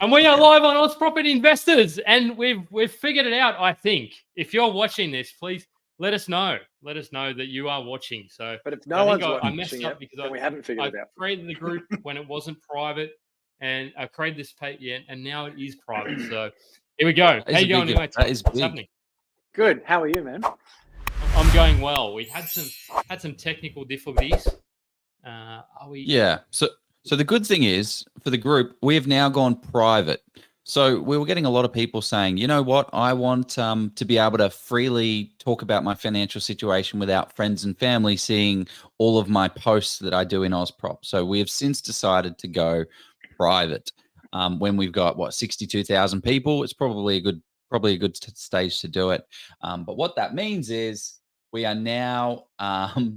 And we are live on AUS Property Investors, and we've figured it out. I think if you're watching this, please let us know. Let us know that you are watching. So, but if no one's watching, I messed up because we haven't figured it out. I created the group when it wasn't private, and I created this page, and now it is private. So here we go. How you going anyway? What's happening? Good. How are you, man? I'm going well. We had some technical difficulties. Yeah. So the good thing is for the group, we have now gone private. So we were getting a lot of people saying, you know what, I want to be able to freely talk about my financial situation without friends and family seeing all of my posts that I do in AUS Prop. So we have since decided to go private. When we've got 62,000 people, it's probably a good stage to do it. But what that means is we are now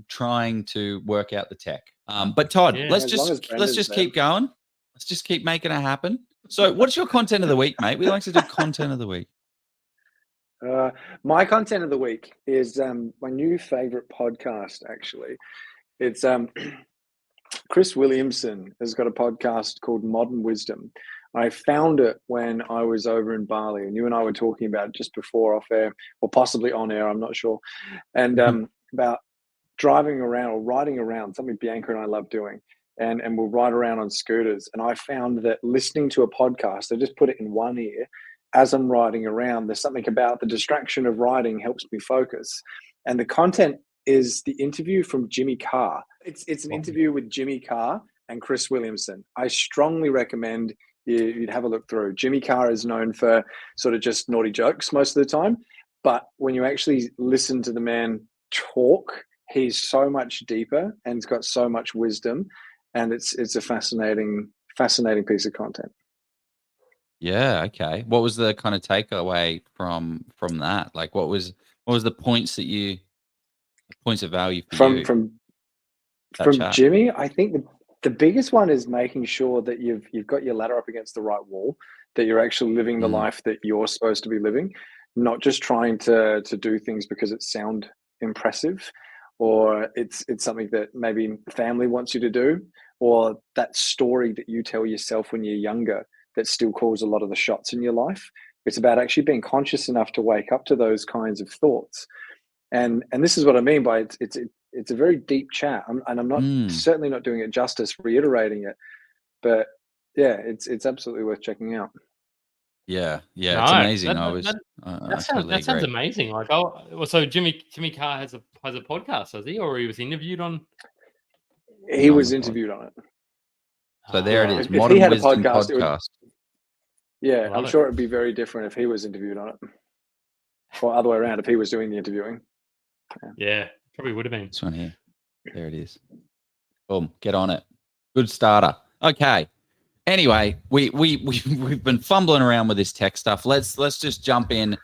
trying to work out the tech. But Todd, let's just keep going. Let's just keep making it happen. So what's your content of the week, mate? We like to do content of the week. My content of the week is my new favorite podcast, actually. It's Chris Williamson has got a podcast called Modern Wisdom. I found it when I was over in Bali, and you and I were talking about it just before off air, or possibly on air, I'm not sure, and about driving around or riding around, something Bianca and I love doing. And we'll ride around on scooters. And I found that listening to a podcast, I just put it in one ear as I'm riding around. There's something about the distraction of riding helps me focus. And the content is the interview from Jimmy Carr. It's an interview with Jimmy Carr and Chris Williamson. I strongly recommend you'd have a look through. Jimmy Carr is known for sort of just naughty jokes most of the time. But when you actually listen to the man talk, he's so much deeper and he's got so much wisdom. And it's a fascinating piece of content. Yeah. Okay. What was the kind of takeaway from that? Like, what was the points of value for you? From Jimmy? I think the biggest one is making sure that you've got your ladder up against the right wall, that you're actually living the life that you're supposed to be living, not just trying to do things because it sound impressive, or it's something that maybe family wants you to do, or that story that you tell yourself when you're younger that still calls a lot of the shots in your life. It's about actually being conscious enough to wake up to those kinds of thoughts. And this is what I mean by it's a very deep chat. I'm not certainly not doing it justice reiterating it, but yeah, it's absolutely worth checking out. Yeah, it's amazing. That sounds amazing. Like, so Jimmy Carr has a podcast, does he, or he was interviewed on? He was interviewed on it. So there it is. If Modern he had Wisdom a podcast. I'm sure it'd be very different if he was interviewed on it, or other way around if he was doing the interviewing. Yeah, probably would have been. This one here. There it is. Boom. Get on it. Good starter. Okay. Anyway, we've been fumbling around with this tech stuff. Let's just jump in.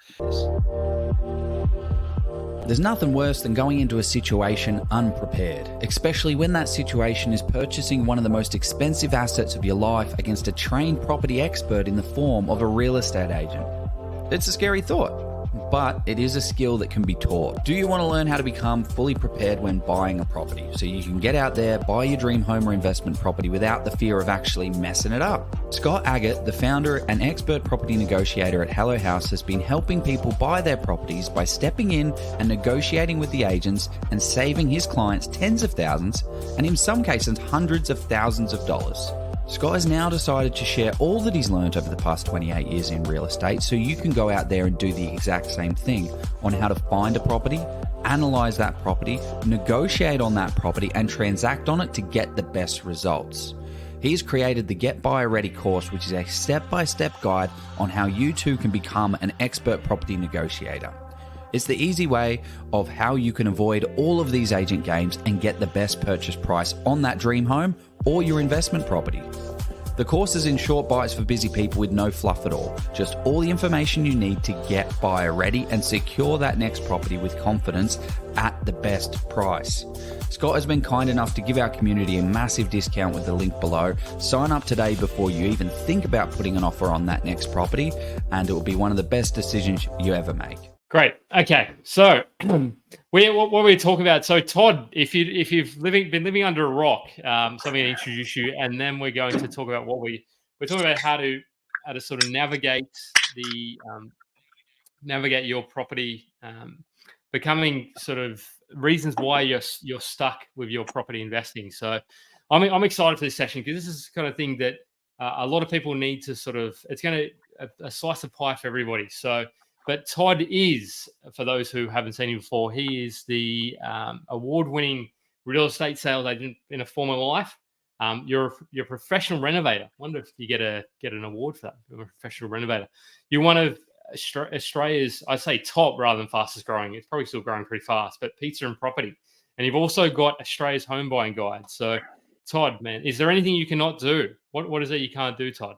There's nothing worse than going into a situation unprepared, especially when that situation is purchasing one of the most expensive assets of your life against a trained property expert in the form of a real estate agent. It's a scary thought, but it is a skill that can be taught. Do you want to learn how to become fully prepared when buying a property so you can get out there, buy your dream home or investment property without the fear of actually messing it up? Scott Agate, the founder and expert property negotiator at Hello House, has been helping people buy their properties by stepping in and negotiating with the agents and saving his clients tens of thousands and in some cases hundreds of thousands of dollars. Scott has now decided to share all that he's learned over the past 28 years in real estate so you can go out there and do the exact same thing on how to find a property, analyze that property, negotiate on that property, and transact on it to get the best results. He's created the Get Buyer Ready course, which is a step-by-step guide on how you too can become an expert property negotiator. It's the easy way of how you can avoid all of these agent games and get the best purchase price on that dream home or your investment property. The course is in short bites for busy people with no fluff at all. Just all the information you need to get buyer ready and secure that next property with confidence at the best price. Scott has been kind enough to give our community a massive discount with the link below. Sign up today before you even think about putting an offer on that next property, and it will be one of the best decisions you ever make. Great. Okay. So what were we talking about? So Todd, if you've been living under a rock, so I'm going to introduce you, and then we're going to talk about we're talking about how to to sort of navigate your property, becoming sort of reasons why you're stuck with your property investing. So I'm excited for this session because this is the kind of thing that a lot of people need to sort of, it's going to a slice of pie for everybody. So, but Todd is, for those who haven't seen him before, he is the award-winning real estate sales agent in a former life. You're a professional renovator. I wonder if you get an award for that. You're a professional renovator. You're one of Australia's, I'd say, top rather than fastest growing. It's probably still growing pretty fast, but pizza and property. And you've also got Australia's home buying guide. So, Todd, man, is there anything you cannot do? What is it you can't do, Todd?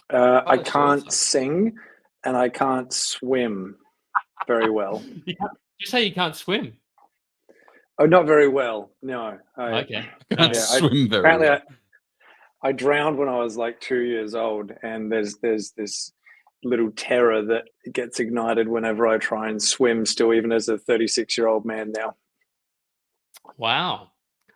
I can't sing and I can't swim very well. You say you can't swim? Oh, not very well. No. Okay. I can't swim very well. I drowned when I was like 2 years old, and there's this little terror that gets ignited whenever I try and swim still, even as a 36-year-old man now. Wow.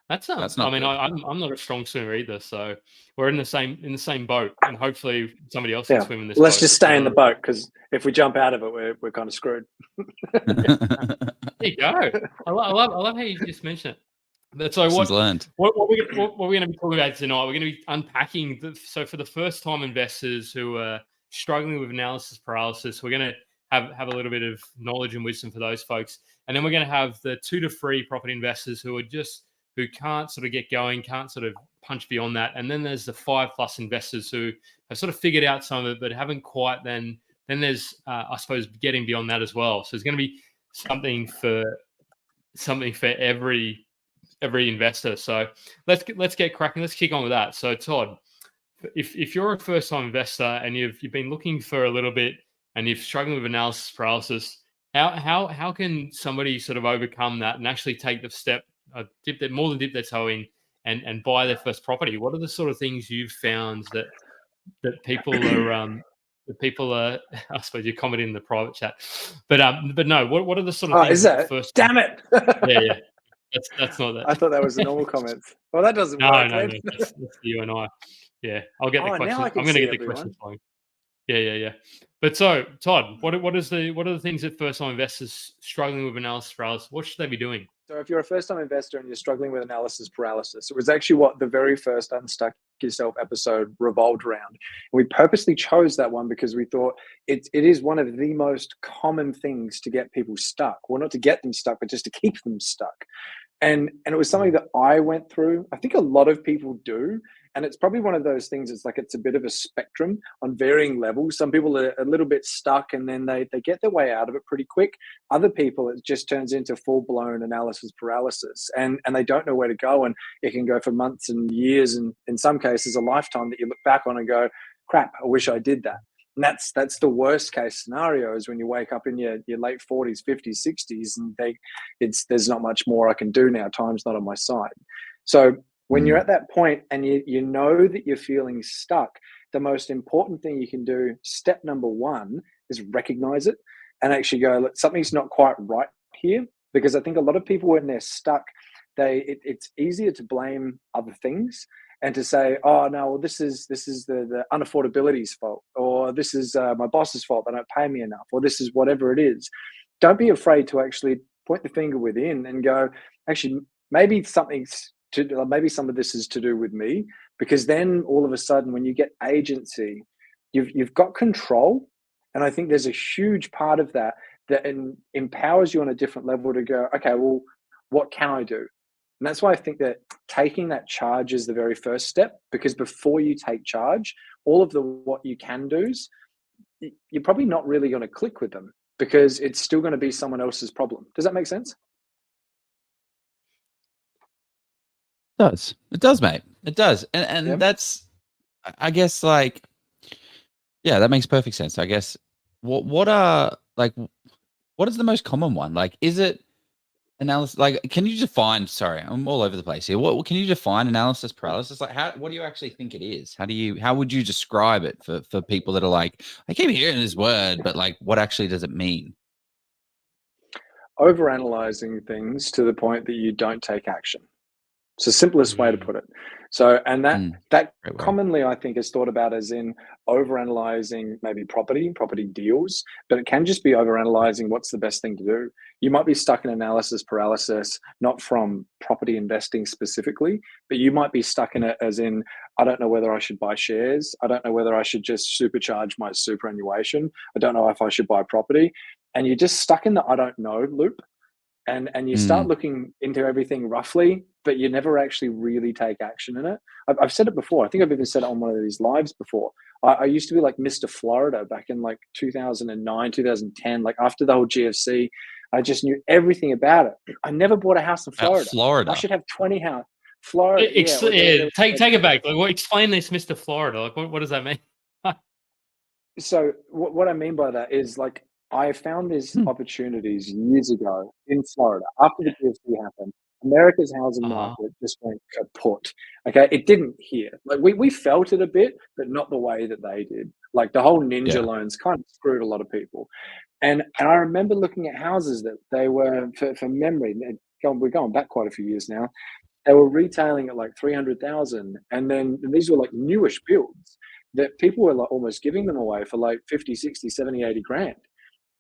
That's not. I mean, I'm not a strong swimmer either, so we're in the same boat, and hopefully somebody else can swim in this. Let's boat. just stay in the boat, because if we jump out of it, we're kind of screwed. There you go. I love how you just mentioned it. But so what we're going to be talking about tonight, we're going to be unpacking. So for the first time investors who are struggling with analysis paralysis, we're going to have a little bit of knowledge and wisdom for those folks, and then we're going to have the 2 to 3 property investors who can't sort of get going, can't sort of punch beyond that. And then there's the 5+ investors who have sort of figured out some of it, but haven't quite. Then there's, I suppose, getting beyond that as well. So there's going to be something for every investor. So let's get cracking. Let's kick on with that. So Todd, if you're a first-time investor and you've been looking for a little bit and you're struggling with analysis paralysis, how can somebody sort of overcome that and actually take the step? Dip their toe in and buy their first property? What are the sort of things you've found that people are I suppose you're commenting in the private chat, but no, what are the sort of things? Is that first? Damn it! yeah. That's not that. I thought that was the normal comments. Well, that doesn't work. No, that's you and I. Yeah, I'll get the question. I'm going to get the questions for you. Yeah. But so, Todd, what are the things that first-time investors struggling with analysis paralysis, what should they be doing? So if you're a first-time investor and you're struggling with analysis paralysis, it was actually what the very first Unstuck Yourself episode revolved around. And we purposely chose that one because we thought it is one of the most common things to get people stuck. Well, not to get them stuck, but just to keep them stuck. And it was something that I went through. I think a lot of people do. And it's probably one of those things, it's a bit of a spectrum on varying levels. Some people are a little bit stuck and then they get their way out of it pretty quick. Other people, it just turns into full-blown analysis paralysis and they don't know where to go. And it can go for months and years, and in some cases, a lifetime that you look back on and go, crap, I wish I did that. And that's the worst case scenario, is when you wake up in your late 40s, 50s, 60s, and there's not much more I can do now. Time's not on my side. So when you're at that point and you know that you're feeling stuck, the most important thing you can do, step number 1, is recognize it and actually go, look, something's not quite right here. Because I think a lot of people, when they're stuck, it's easier to blame other things and to say, oh no, well, this is the unaffordability's fault, or this is my boss's fault, they don't pay me enough, or this is whatever it is. Don't be afraid to actually point the finger within and go, actually, maybe some of this is to do with me, because then all of a sudden, when you get agency, you've got control. And I think there's a huge part of that empowers you on a different level to go, okay, well, what can I do? And that's why I think that taking that charge is the very first step, because before you take charge, all of what you can do's, you're probably not really going to click with them, because it's still going to be someone else's problem. Does that make sense? It does, mate. It does. And that's, I guess, like, yeah, that makes perfect sense. I guess what is the most common one? Like, is it analysis? Like, can you define, sorry, I'm all over the place here. What can you define analysis paralysis? Like, what do you actually think it is? How would you describe it for people that are like, I keep hearing this word, but like, what actually does it mean? Overanalyzing things to the point that you don't take action. It's the simplest way to put it. So, and that Great way. commonly I think is thought about as in overanalyzing maybe property deals, but it can just be overanalyzing what's the best thing to do. You might be stuck in analysis paralysis, not from property investing specifically, but you might be stuck in it as in, I don't know whether I should buy shares. I don't know whether I should just supercharge my superannuation. I don't know if I should buy property. And you're just stuck in the I don't know loop. And you start looking into everything roughly, but you never actually really take action in it. I've said it before. I think I've even said it on one of these lives before. I used to be like Mr. Florida back in like 2009, 2010, like after the whole GFC. I just knew everything about it. I never bought a house in Florida. Florida. I should have 20 houses. Florida. Take it back. Like, explain this, Mr. Florida. Like, what does that mean? So what I mean by that is like, I found these opportunities years ago in Florida after the GFC happened. America's housing market just went kaput. Okay, it didn't here. Like we felt it a bit, but not the way that they did. Like the whole ninja loans kind of screwed a lot of people. And I remember looking at houses that they were, for memory, we're going back quite a few years now. They were retailing at like 300,000, and these were like newish builds that people were like almost giving them away for like 50, 60, 70, 80 grand.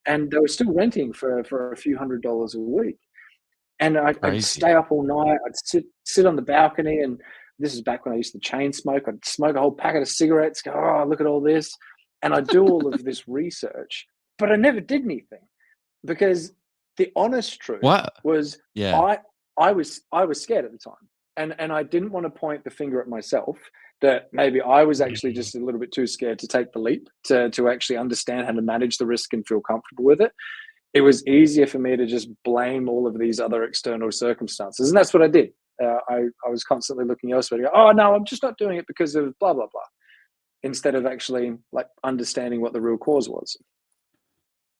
And they were still renting for a few $100s a week. And I'd stay up all night. I'd sit on the balcony, and this is back when I used to chain smoke. I'd smoke a whole packet of cigarettes, go, oh, look at all this. And I'd do all of this research, but I never did anything because the honest truth was I was scared at the time. And I didn't want to point the finger at myself that maybe I was actually just a little bit too scared to take the leap to actually understand how to manage the risk and feel comfortable with it. It was easier for me to just blame all of these other external circumstances. And that's what I did. I was constantly looking elsewhere to go, oh, no, I'm just not doing it because of blah, blah, blah, instead of actually like understanding what the real cause was.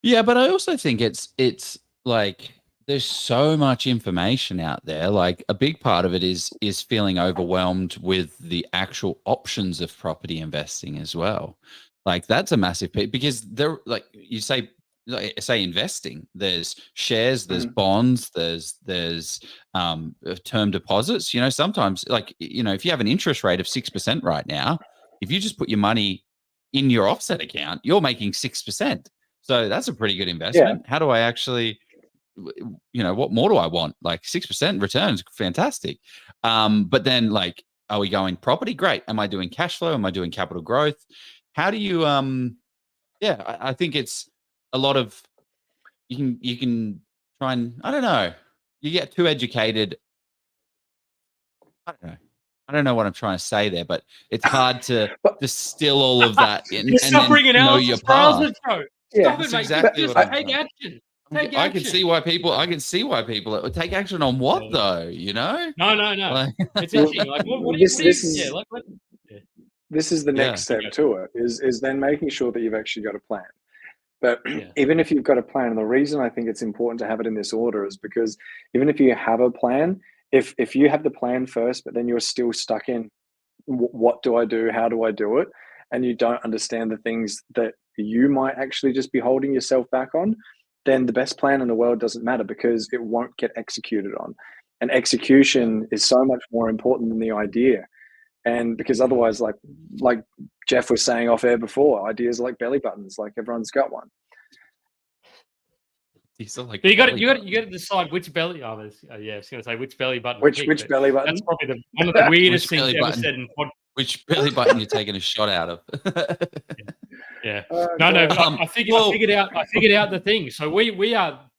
Yeah, but I also think it's like there's so much information out there. Like a big part of it is feeling overwhelmed with the actual options of property investing as well. Like that's a massive piece because there, like you say investing. There's shares, there's bonds, there's term deposits. You know, sometimes like if you have an interest rate of 6% right now, if you just put your money in your offset account, you're making 6%. So that's a pretty good investment. Yeah. How do I actually? What more do I want? Like 6% returns, fantastic. But then like, are we going property? Great. Am I doing cash flow? Am I doing capital growth? How do you, I think it's a lot of, you can try and, I don't know, you get too educated. I don't know what I'm trying to say there, but it's hard to distill all of that and stop bringing know your path. Stop it, mate. Exactly what take action. I can see why people take action on what though, No. Like, it's interesting. Like what this is the next step to it is then making sure that you've actually got a plan. But even if you've got a plan, and the reason I think it's important to have it in this order is because even if you have a plan, if you have the plan first, but then you're still stuck in what do I do? How do I do it? And you don't understand the things that you might actually just be holding yourself back on, then the best plan in the world doesn't matter because it won't get executed on. And execution is so much more important than the idea. And because otherwise, like Jeff was saying off air before, ideas are like belly buttons, like everyone's got one. Like you got to decide which belly. I was going to say which belly button. Which belly button? That's probably one of the weirdest things ever said in podcast. Which belly button you're taking a shot out of? Yeah. I figured out the thing. So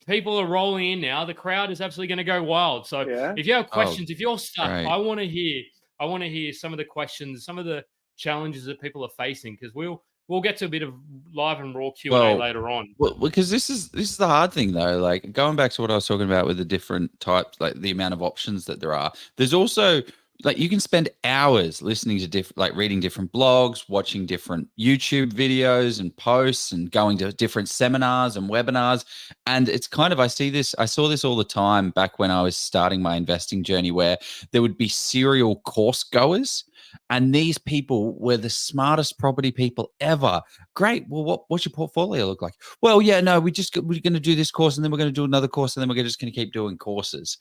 people are rolling in now. The crowd is absolutely going to go wild. So if you have questions, if you're stuck, right. I want to hear some of the questions, some of the challenges that people are facing, because we'll get to a bit of live and raw Q&A later on. Well, because this is the hard thing though. Like going back to what I was talking about with the different types, like the amount of options that there are. There's also like you can spend hours listening to reading different blogs, watching different YouTube videos and posts, and going to different seminars and webinars. And it's kind of I saw this all the time back when I was starting my investing journey, where there would be serial course goers. And these people were the smartest property people ever. Great. Well, what's your portfolio look like? Well, yeah, no, we're going to do this course, and then we're going to do another course, and then we're just going to keep doing courses.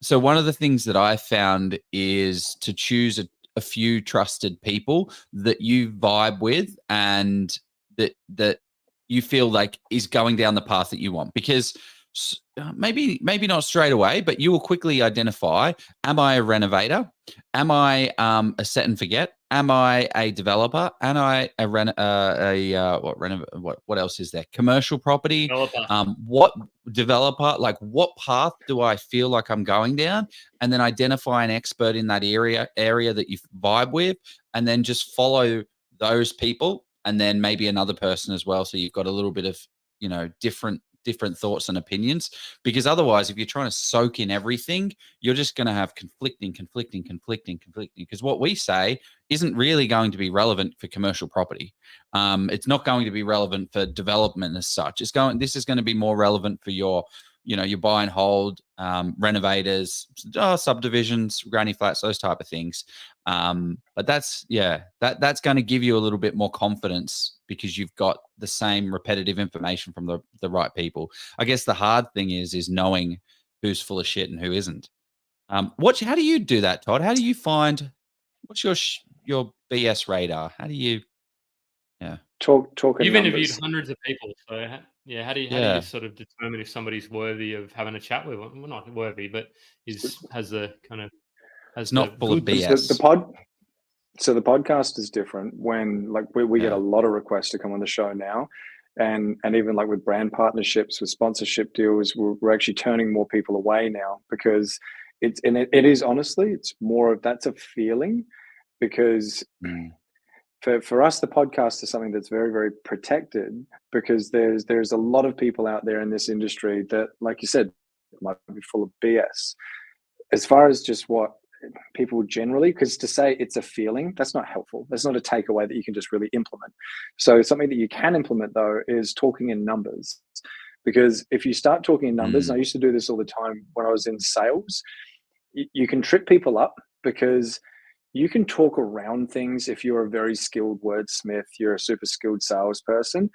So one of the things that I found is to choose a few trusted people that you vibe with and that you feel like is going down the path that you want, because maybe not straight away, but you will quickly identify, am I a renovator? Am I a set and forget? Am I a developer? Am I what else is there? Commercial property. Developer. What developer? Like, what path do I feel like I'm going down? And then identify an expert in that area that you vibe with, and then just follow those people, and then maybe another person as well. So you've got a little bit of, different thoughts and opinions, because otherwise, if you're trying to soak in everything, you're just going to have conflicting, because what we say isn't really going to be relevant for commercial property. It's not going to be relevant for development as such. This is going to be more relevant for your buy and hold, renovators, subdivisions, granny flats, those type of things. But that's going to give you a little bit more confidence, because you've got the same repetitive information from the right people. I guess the hard thing is knowing who's full of shit and who isn't. How do you do that, Todd? How do you find, what's your BS radar? How do you, talk? You've numbers. interviewed hundreds of people, so how do you sort of determine if somebody's worthy of having a chat with? Well, not worthy, but has not full of BS. So the podcast is different. When we get a lot of requests to come on the show now, and even like with brand partnerships, with sponsorship deals, we're actually turning more people away now, because it is honestly, it's more of, that's a feeling, because for us, the podcast is something that's very, very protected, because there's a lot of people out there in this industry that, like you said, might be full of BS. As far as just what people generally, because to say it's a feeling, that's not helpful. That's not a takeaway that you can just really implement. So something that you can implement, though, is talking in numbers. Because if you start talking in numbers, and I used to do this all the time when I was in sales, you can trip people up, because you can talk around things if you're a very skilled wordsmith, you're a super skilled salesperson,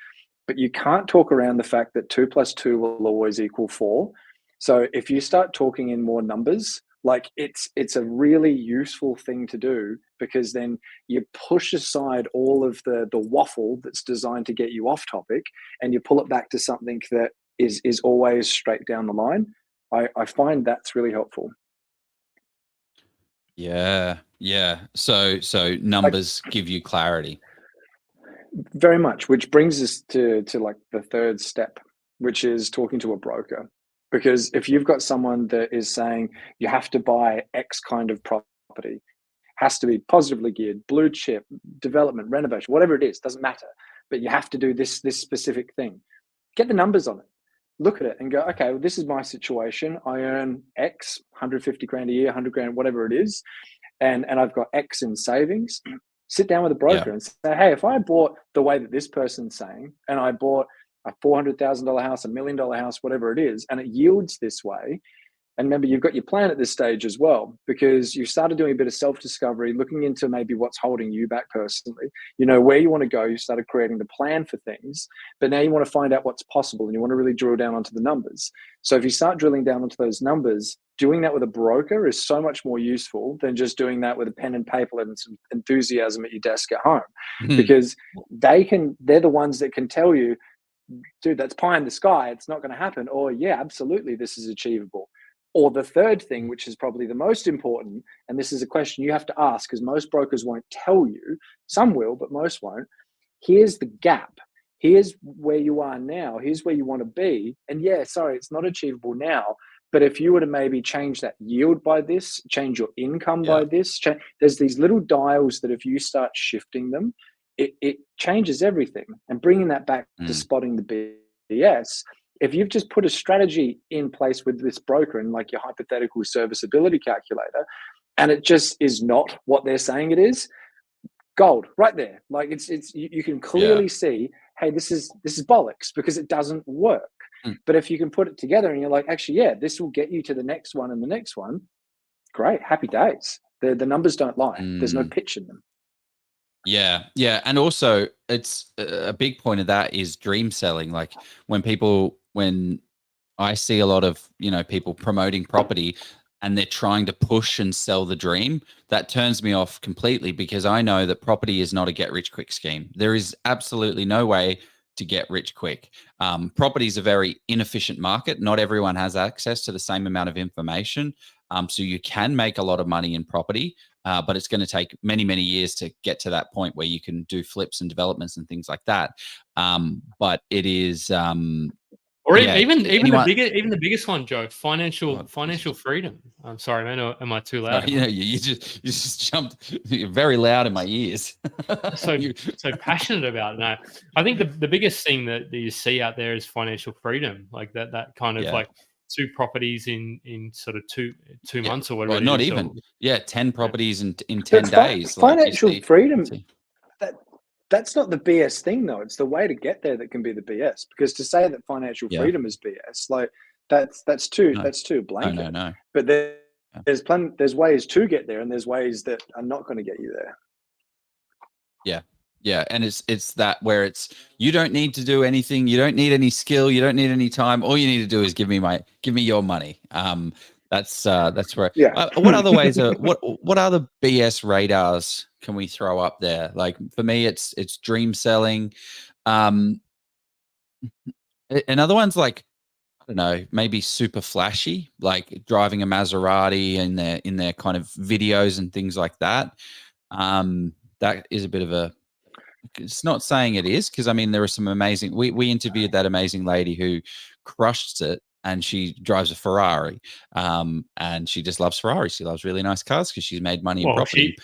but you can't talk around the fact that 2 + 2 will always equal 4. So if you start talking in more numbers, like it's a really useful thing to do, because then you push aside all of the waffle that's designed to get you off topic, and you pull it back to something that is always straight down the line. I find that's really helpful. Yeah. So numbers give you clarity. Very much, which brings us to like the third step, which is talking to a broker. Because if you've got someone that is saying you have to buy X kind of property, has to be positively geared, blue chip, development, renovation, whatever it is, doesn't matter, but you have to do this specific thing, get the numbers on it. Look at it and go, okay, well, this is my situation. I earn X, 150 grand a year, 100 grand, whatever it is. And I've got X in savings. Sit down with a broker and say, hey, if I bought the way that this person's saying, and I bought a $400,000 house, $1 million house, whatever it is, and it yields this way. And remember, you've got your plan at this stage as well, because you started doing a bit of self-discovery, looking into maybe what's holding you back personally. You know where you want to go. You started creating the plan for things, but now you want to find out what's possible, and you want to really drill down onto the numbers. So if you start drilling down onto those numbers, doing that with a broker is so much more useful than just doing that with a pen and paper and some enthusiasm at your desk at home, because they're the ones that can tell you, dude, that's pie in the sky, it's not going to happen. Or yeah, absolutely, this is achievable. Or the third thing, which is probably the most important, and this is a question you have to ask, because most brokers won't tell you. Some will, but most won't. Here's the gap. Here's where you are now. Here's where you want to be. And yeah, sorry, it's not achievable now. But if you were to maybe change that yield by this, change your income by this, there's these little dials that if you start shifting them, it changes everything. And bringing that back to spotting the BS, if you've just put a strategy in place with this broker and like your hypothetical serviceability calculator, and it just is not what they're saying it is, gold right there. Like it's you can clearly see, hey, this is bollocks, because it doesn't work. But if you can put it together and you're like, actually, yeah, this will get you to the next one and the next one, great, happy days. The numbers don't lie. There's no pitch in them. Yeah. And also, it's a big point of that is dream selling. Like when I see a lot of, people promoting property and they're trying to push and sell the dream, that turns me off completely, because I know that property is not a get rich quick scheme. There is absolutely no way to get rich quick. Property is a very inefficient market. Not everyone has access to the same amount of information. So you can make a lot of money in property, but it's going to take many, many years to get to that point where you can do flips and developments and things like that. But it is, or even the biggest one, Joe, financial freedom. I'm sorry, man. Am I too loud? You just jumped very loud in my ears. so passionate about it. No, I think the biggest thing that you see out there is financial freedom, like that kind of like 2 properties in sort of two months or whatever. Well, not even 10 properties in 10 days. Financial freedom. That's not the BS thing, though. It's the way to get there that can be the BS. Because to say that financial freedom is BS, like that's too blanket. No. But there's ways to get there, and there's ways that are not going to get you there. Yeah, and it's that where it's, you don't need to do anything, you don't need any skill, you don't need any time. All you need to do is give me your money. That's where. Yeah. What other ways are what other BS radars can we throw up there? Like for me, it's dream selling. Another one's like, I don't know, maybe super flashy, like driving a Maserati in their kind of videos and things like that. That is a bit of a. It's not saying it is, because I mean there are some amazing. We interviewed that amazing lady who crushed it, and she drives a Ferrari, and she just loves Ferraris. She loves really nice cars because she's made money in property.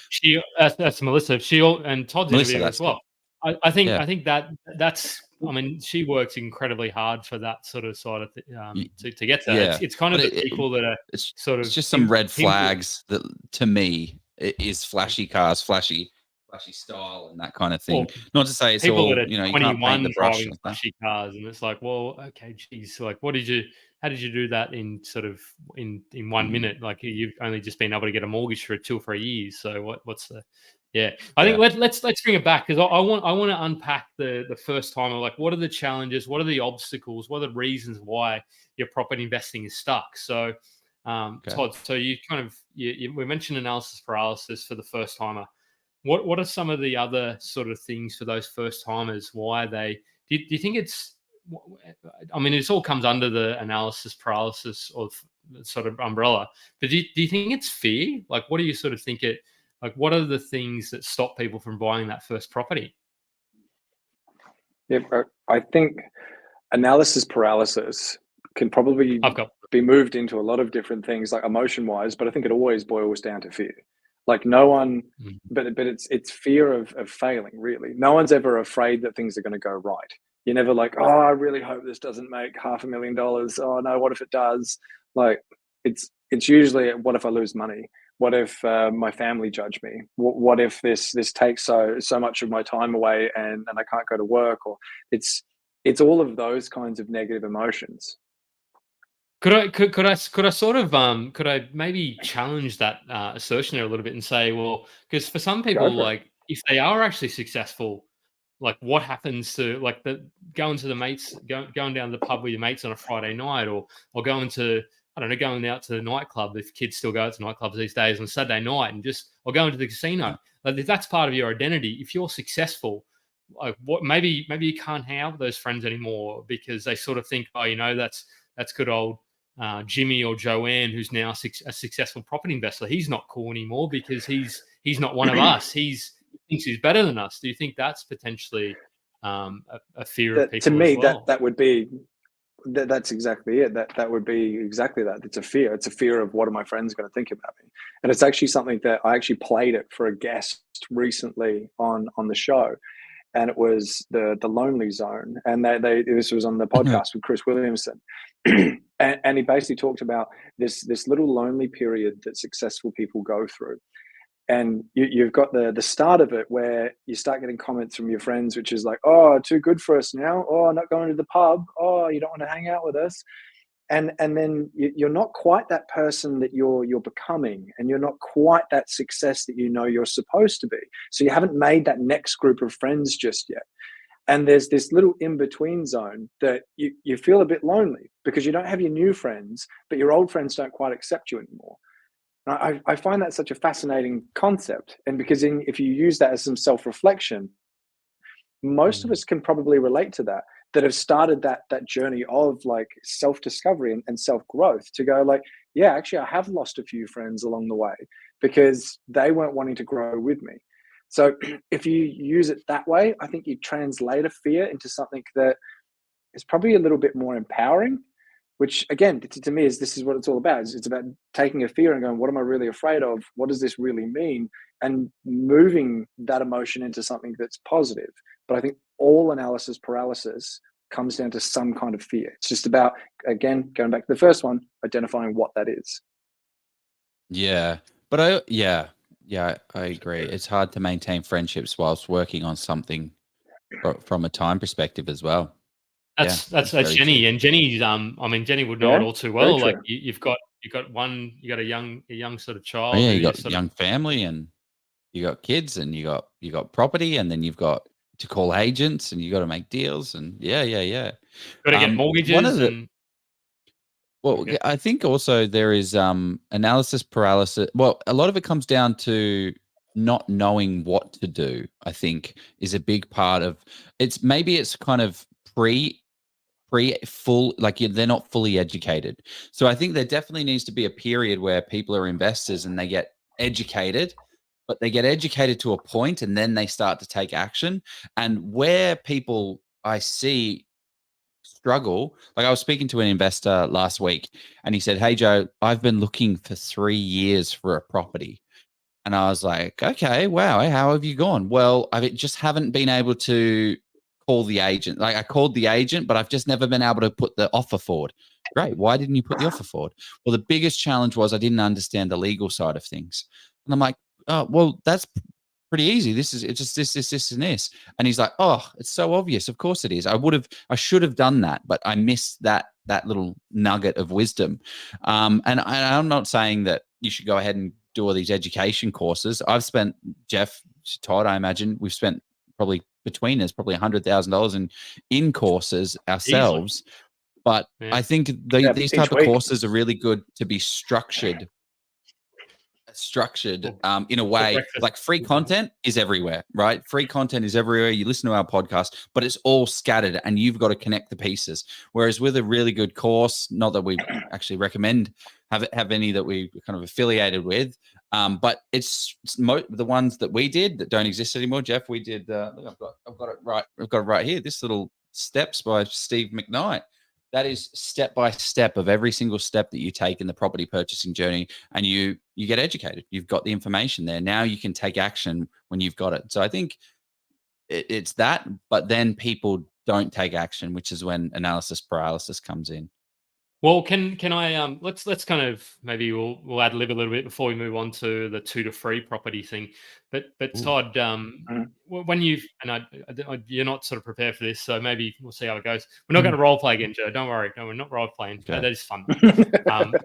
That's Melissa. And Todd's interview as well. I think that's. I mean, she works incredibly hard for that sort of side of to get there. Yeah. It's kind of the people that are it's just some red flags that to me is flashy cars, flashy style and that kind of thing. Well, not to say it's people all, that are you 21 driving flashy cars, and it's like, well, okay, geez, like, how did you do that in sort of in 1 minute? Like you've only just been able to get a mortgage for 2 or 3 years. So what's the I think let's bring it back, because I want to unpack the first time of like, what are the challenges, what are the obstacles, what are the reasons why your property investing is stuck. So Todd, so you kind of we mentioned analysis paralysis for the first timer. What are some of the other sort of things for those first timers? Why do you think it's? I mean, it all comes under the analysis paralysis or sort of umbrella. But do you think it's fear? Like, what do you sort of think it? Like, what are the things that stop people from buying that first property? Yeah, I think analysis paralysis can probably be moved into a lot of different things, like emotion-wise. But I think it always boils down to fear. Like no one, but it's fear of failing, really. No one's ever afraid that things are going to go right. You're never like, oh, I really hope this doesn't make $500,000. Oh no, what if it does? Like it's usually, what if I lose money? What if my family judge me? What if this takes so much of my time away and I can't go to work? Or it's all of those kinds of negative emotions. Could I sort of could I maybe challenge that assertion there a little bit and say, well, because for some people, like if they are actually successful, like what happens to like going to the mates, going down to the pub with your mates on a Friday night, or going to, I don't know, going out to the nightclub, if kids still go out to nightclubs these days, on Saturday night, or going to the casino. Like if that's part of your identity, if you're successful, like what maybe you can't hang out with those friends anymore because they sort of think, oh, you know, that's good old Jimmy or Joanne, who's now a successful property investor. He's not cool anymore because he's not one of us. He thinks he's better than us. Do you think that's potentially a fear of people? To me, as well? that would be that's exactly it. That would be exactly that. It's a fear. It's a fear of what are my friends going to think about me. And it's actually something that I actually played it for a guest recently on the show. And it was the lonely zone. And this was on the podcast with Chris Williamson. and he basically talked about this little lonely period that successful people go through. And you've got the start of it where you start getting comments from your friends, which is like, oh, too good for us now. Oh, not going to the pub. Oh, you don't want to hang out with us. And then you're not quite that person that you're becoming, and you're not quite that success that you know you're supposed to be. So you haven't made that next group of friends just yet. And there's this little in-between zone that you feel a bit lonely because you don't have your new friends, but your old friends don't quite accept you anymore. I find that such a fascinating concept. And because if you use that as some self-reflection, most of us can probably relate to that have started that journey of like self-discovery and self-growth, to go like, yeah, actually I have lost a few friends along the way because they weren't wanting to grow with me. So if you use it that way, I think you translate a fear into something that is probably a little bit more empowering, which again, to me, this is what it's all about. It's about taking a fear and going, what am I really afraid of? What does this really mean? And moving that emotion into something that's positive. But I think all analysis paralysis comes down to some kind of fear. It's just about, again, going back to the first one, identifying what that is. Yeah. But I agree. It's hard to maintain friendships whilst working on something from a time perspective as well. That's very Jenny, true. and Jenny's I mean, Jenny would know it all too well. Like true. you've got a young sort of child. Oh, yeah, who you got sort young family, and you got kids, and you got property, and then you've got to call agents, and you got to make deals, and yeah. got to get mortgages. One of the and Well, Okay. I think also there is analysis paralysis. Well, a lot of it comes down to not knowing what to do, I think, is a big part of it's. Maybe it's kind of full, like they're not fully educated. So I think there definitely needs to be a period where people are investors and they get educated, but they get educated to a point and then they start to take action. And where people I see struggle, like I was speaking to an investor last week and he said, "Hey Joe, I've been looking for 3 years for a property." And I was like, "Okay, wow, how have you gone?" "Well, I just haven't been able to call the agent. Like I called the agent, but I've just never been able to put the offer forward." "Great. Why didn't you put the offer forward?" "Well, the biggest challenge was I didn't understand the legal side of things." And I'm like, "Oh, well, that's pretty easy. It's just this, and this." And he's like, "Oh, it's so obvious. Of course it is. I should have done that, but I missed that little nugget of wisdom." And I'm not saying that you should go ahead and do all these education courses. I've spent, Jeff, Todd, I imagine we've spent probably between us probably $100,000 in courses ourselves. Easily. But Yeah. I think these type of courses are really good to be structured in a way. Like free content is everywhere, right? Free content is everywhere. You listen to our podcast, but it's all scattered and you've got to connect the pieces. Whereas with a really good course, not that we actually recommend have any that we kind of affiliated with, but it's the ones that we did that don't exist anymore. Jeff, we did I've got it right here, this little Steps by Steve McKnight. That is step by step of every single step that you take in the property purchasing journey, and you get educated. You've got the information there. Now you can take action when you've got it. So I think it's that, but then people don't take action, which is when analysis paralysis comes in. Well, can I let's kind of maybe we'll ad lib a little bit before we move on to the 2 to 3 property thing. But Ooh. Todd, when you've you're not sort of prepared for this, so maybe we'll see how it goes. We're not going to role play again, Joe. Don't worry. No, we're not role playing. Okay. That is fun. That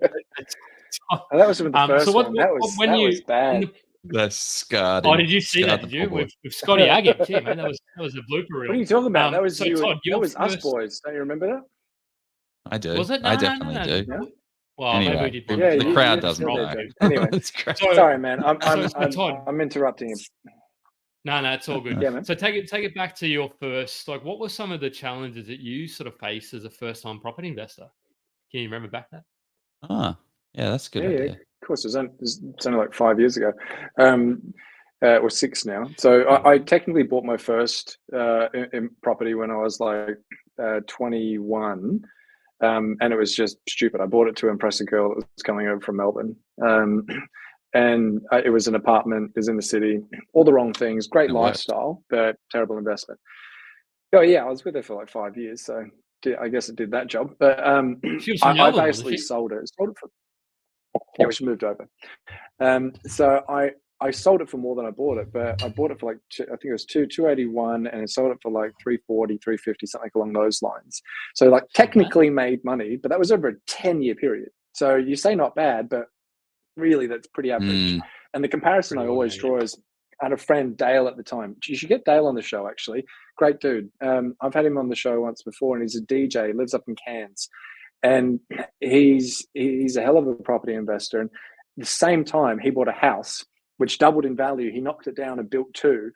was the first so one. That was bad. That's scarred. Oh, did you see that? Did you with Scotty Aggie? Gee, man, that was a blooper reel. What are you talking about? That was so you. Todd, that was us boys. Don't you remember that? I do. Was it? I definitely do. Yeah? Well, anyway, maybe we did. The crowd doesn't know. Anyway, sorry, man. Todd, I'm interrupting you. No, it's all good. Yeah, man. So take it back to your first. Like, what were some of the challenges that you sort of faced as a first-time property investor? Can you remember back that? Yeah, that's a good idea. Yeah, of course. It was only like 5 years ago, or 6 now. So I technically bought my first in property when I was like 21. And it was just stupid. I bought it to impress a girl that was coming over from Melbourne. And it was an apartment, it was in the city, all the wrong things, great lifestyle, but terrible investment. Oh yeah, I was with her for like 5 years, so I guess it did that job. But I basically sold it. Yeah, she moved over. So I sold it for more than I bought it, but I bought it for like I think it was 281, and I sold it for like 340, 350, something along those lines. So like technically made money, but that was over a 10-year period. So you say not bad, but really that's pretty average. And the comparison I always draw is I had a friend, Dale, at the time. You should get Dale on the show, actually. Great dude. I've had him on the show once before, and he's a DJ, lives up in Cairns. And he's a hell of a property investor. the same time, he bought a house which doubled in value. He knocked it down and built two.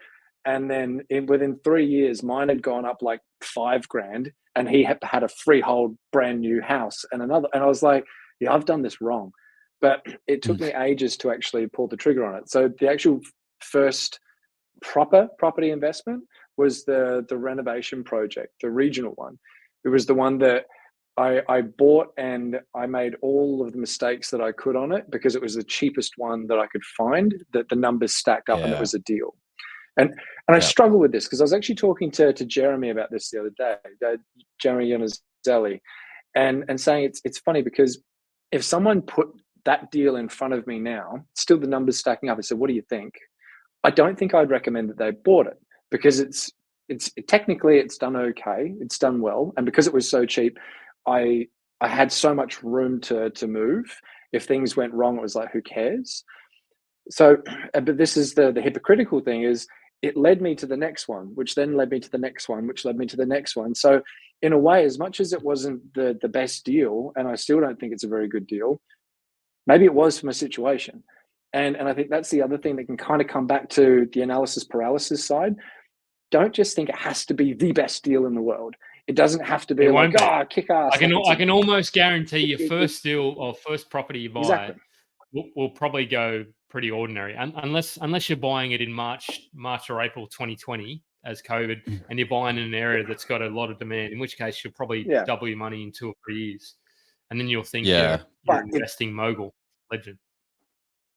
And then within 3 years, mine had gone up like $5,000, and he had a freehold brand new house and another. And I was like, yeah, I've done this wrong. But it took me ages to actually pull the trigger on it. So the actual first proper property investment was the renovation project, the regional one. It was the one that I bought, and I made all of the mistakes that I could on it because it was the cheapest one that I could find, that the numbers stacked up and it was a deal. And I struggle with this because I was actually talking to Jeremy about this the other day, Jeremy Yanazelli, and saying it's funny because if someone put that deal in front of me now, still the numbers stacking up, I said, what do you think? I don't think I'd recommend that they bought it because it's technically it's done okay, it's done well, and because it was so cheap, I had so much room to move. If things went wrong, it was like, who cares? So, but this is the hypocritical thing is it led me to the next one, which then led me to the next one, which led me to the next one. So in a way, as much as it wasn't the best deal, and I still don't think it's a very good deal, maybe it was for my situation. And I think that's the other thing that can kind of come back to the analysis paralysis side. Don't just think it has to be the best deal in the world. It doesn't have to be like, kick ass. I can almost guarantee your first deal or first property you buy will probably go pretty ordinary, unless you're buying it in March or April 2020 as COVID, and you're buying in an area that's got a lot of demand. In which case, you'll probably double your money in 2 or 3 years, and then you'll think you're investing mogul legend.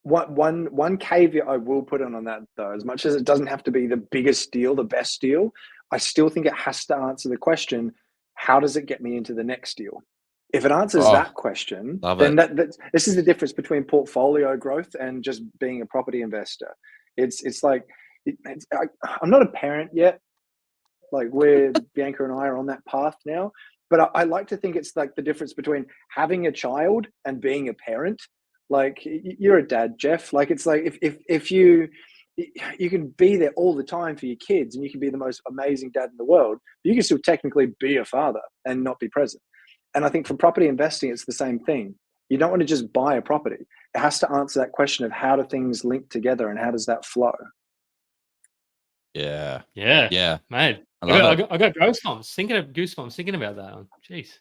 One caveat I will put on that though, as much as it doesn't have to be the biggest deal, the best deal, I still think it has to answer the question, how does it get me into the next deal? If it answers that question, then this is the difference between portfolio growth and just being a property investor. It's like, I'm not a parent yet. Like Bianca and I are on that path now, but I like to think it's like the difference between having a child and being a parent. Like you're a dad, Jeff. Like it's like if you can be there all the time for your kids and you can be the most amazing dad in the world, you can still technically be a father and not be present. And I think for property investing, it's the same thing. You don't want to just buy a property. It has to answer that question of how do things link together and how does that flow? Yeah, mate. I got goosebumps thinking about that one. Jeez.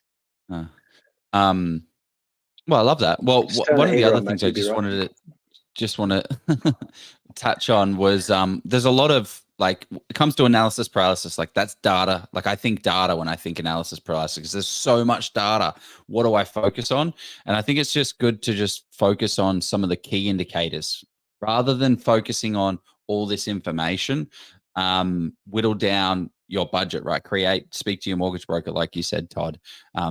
Well, I love that. Well, one of the other things I just want to touch on was there's a lot of, like, it comes to analysis paralysis, like that's data. Like I think data when I think analysis paralysis because there's so much data. What do I focus on? And I think it's just good to just focus on some of the key indicators rather than focusing on all this information. Whittle down your budget, right? Speak to your mortgage broker, like you said, Todd.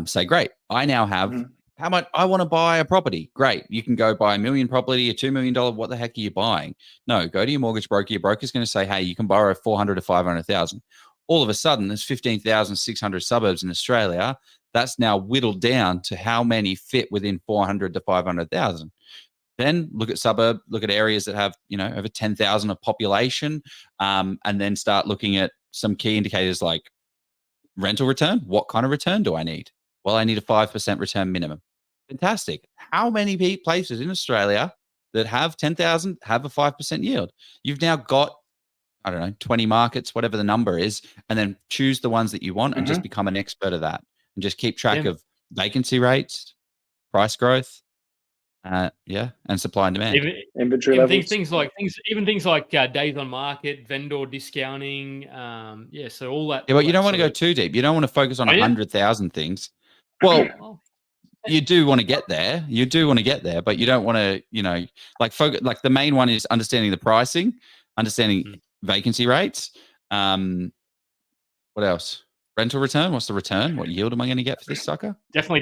Say, great, I now have how much I want to buy a property. Great. You can go buy $1 million property, a $2 million. What the heck are you buying? No, go to your mortgage broker. Your broker's going to say, hey, you can borrow 400 to 500,000. All of a sudden, there's 15,600 suburbs in Australia. That's now whittled down to how many fit within 400 to 500,000. Then look at areas that have, over 10,000 of population, and then start looking at some key indicators like rental return. What kind of return do I need? Well, I need a 5% return minimum. Fantastic. How many places in Australia that have 10,000 have a 5% yield? You've now got, 20 markets, whatever the number is, and then choose the ones that you want and just become an expert of that and just keep track of vacancy rates, price growth, and supply and demand. Inventory levels. Things like days on market, vendor discounting. So all that. Yeah, but you don't want to go too deep. You don't want to focus on 100,000 things. Well, you do want to get there. But you don't want to, focus. Like the main one is understanding the pricing, understanding vacancy rates. What else? Rental return. What's the return? What yield am I going to get for this sucker? Definitely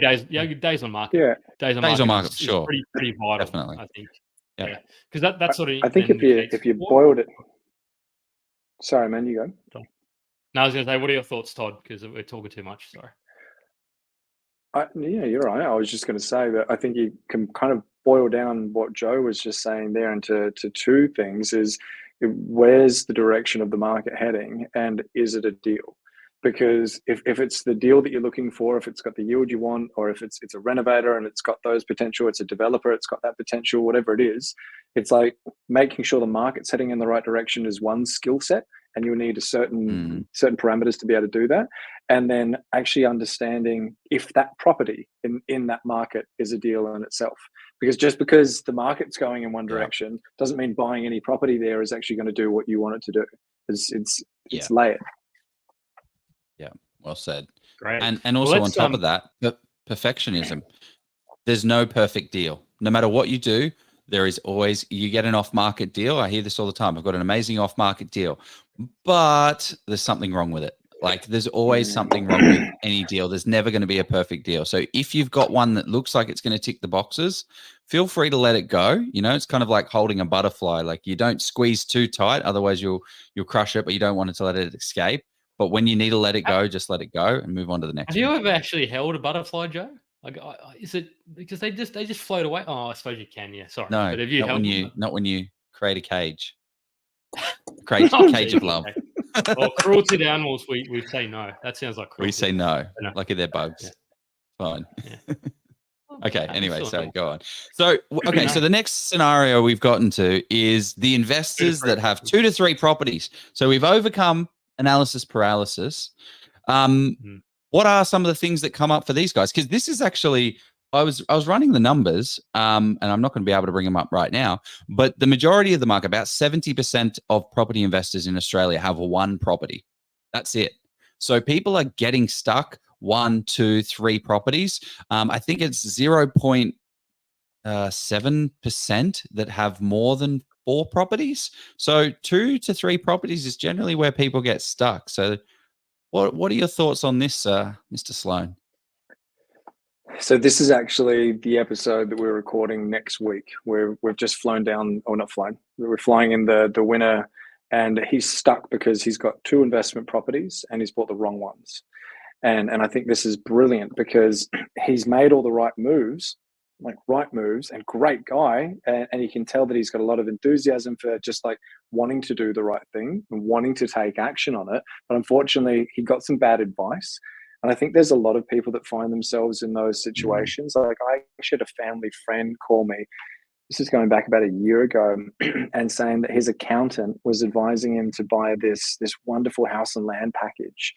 days on market. Yeah, days on market. Sure, pretty vital. Definitely, I think. Yeah, because that sort of. I think if you boiled it. Sorry, man, you go. No, I was going to say, what are your thoughts, Todd? Because we're talking too much. Sorry. Yeah, you're right. I was just going to say that I think you can kind of boil down what Joe was just saying there into two things: is where's the direction of the market heading, and is it a deal? because if it's the deal that you're looking for, if it's got the yield you want, or if it's a renovator and it's got those potential, it's a developer, it's got that potential, whatever it is, it's like making sure the market's heading in the right direction is one skill set, and you'll need a certain parameters to be able to do that. And then actually understanding if that property in that market is a deal in itself. Because just because the market's going in one direction doesn't mean buying any property there is actually going to do what you want it to do. It's layered. Yeah, well said. Great. And also on top of that, perfectionism. There's no perfect deal. No matter what you do, there is always, you get an off-market deal. I hear this all the time. I've got an amazing off-market deal, but there's something wrong with it. Like there's always something wrong with any deal. There's never going to be a perfect deal. So if you've got one that looks like it's going to tick the boxes, feel free to let it go. You know, it's kind of like holding a butterfly. Like you don't squeeze too tight, otherwise you'll crush it, but you don't want it to let it escape. But when you need to let it go, just let it go and move on to the next one. Have you ever actually held a butterfly, Joe? Like, is it because they just float away? Oh, I suppose you can. Yeah, sorry. No, but have you not when you create a cage. Create a cage of love. Well, cruelty to animals, we say no. That sounds like cruelty. We say no. Lucky they're bugs. Yeah. Fine. Yeah. Okay. Anyway, so go on. So okay, so the next scenario we've gotten to is the investors that have 2 to 3 properties. So we've overcome analysis paralysis. What are some of the things that come up for these guys? Because this is actually, I was running the numbers, and I'm not going to be able to bring them up right now, but the majority of the market, about 70% of property investors in Australia have one property. That's it. So people are getting stuck 1, 2, 3 properties. I think it's 0.7% that have more than 4 properties. So 2 to 3 properties is generally where people get stuck. So what are your thoughts on this, Mr. Sloan? So this is actually the episode that we're recording next week, where we've just flown down, or not flown, we're flying in the winner, and he's stuck because he's got 2 investment properties and he's bought the wrong ones. And I think this is brilliant because he's made all the right moves, and great guy. And you can tell that he's got a lot of enthusiasm for just like wanting to do the right thing and wanting to take action on it. But unfortunately, he got some bad advice. And I think there's a lot of people that find themselves in those situations. Like I actually had a family friend call me, this is going back about a year ago, and saying that his accountant was advising him to buy this wonderful house and land package.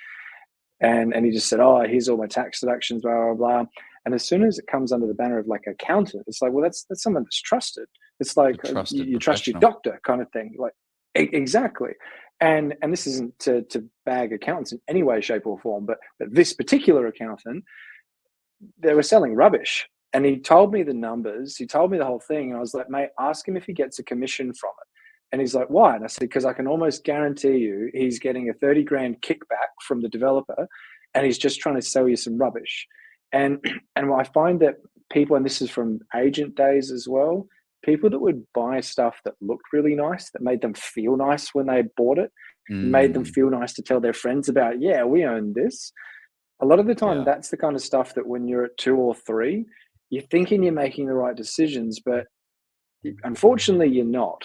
And he just said, oh, here's all my tax deductions, blah, blah, blah. And as soon as it comes under the banner of like accountant, it's like, well, that's someone that's trusted. It's like you trust your doctor kind of thing. Like exactly. And this isn't to bag accountants in any way, shape, or form, but this particular accountant, they were selling rubbish. And he told me the numbers, he told me the whole thing. And I was like, mate, ask him if he gets a commission from it. And he's like, why? And I said, because I can almost guarantee you he's getting a 30 grand kickback from the developer, and he's just trying to sell you some rubbish. And I find that people, and this is from agent days as well, people that would buy stuff that looked really nice, that made them feel nice when they bought it, made them feel nice to tell their friends about, yeah, we own this. A lot of the time, that's the kind of stuff that when you're at 2 or 3, you're thinking you're making the right decisions, but unfortunately you're not.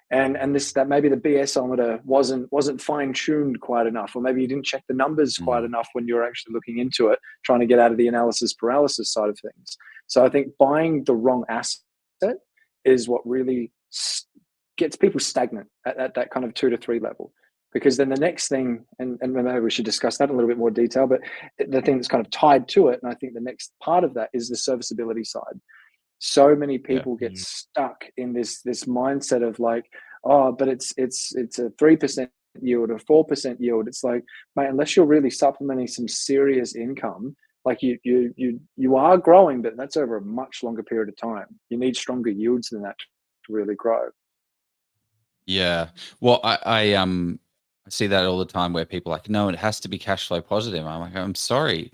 And that maybe the BS-ometer wasn't fine-tuned quite enough, or maybe you didn't check the numbers quite enough when you were actually looking into it, trying to get out of the analysis paralysis side of things. So I think buying the wrong asset is what really gets people stagnant at that kind of 2 to 3 level. Because then the next thing, and maybe we should discuss that in a little bit more detail, but the thing that's kind of tied to it, and I think the next part of that is the serviceability side. So many people get stuck in this mindset of like, oh, but it's a 3% yield or 4% yield. It's like, mate, unless you're really supplementing some serious income, like you are growing, but that's over a much longer period of time. You need stronger yields than that to really grow. Yeah. Well, I see that all the time where people are like, no, it has to be cash flow positive. I'm like, I'm sorry.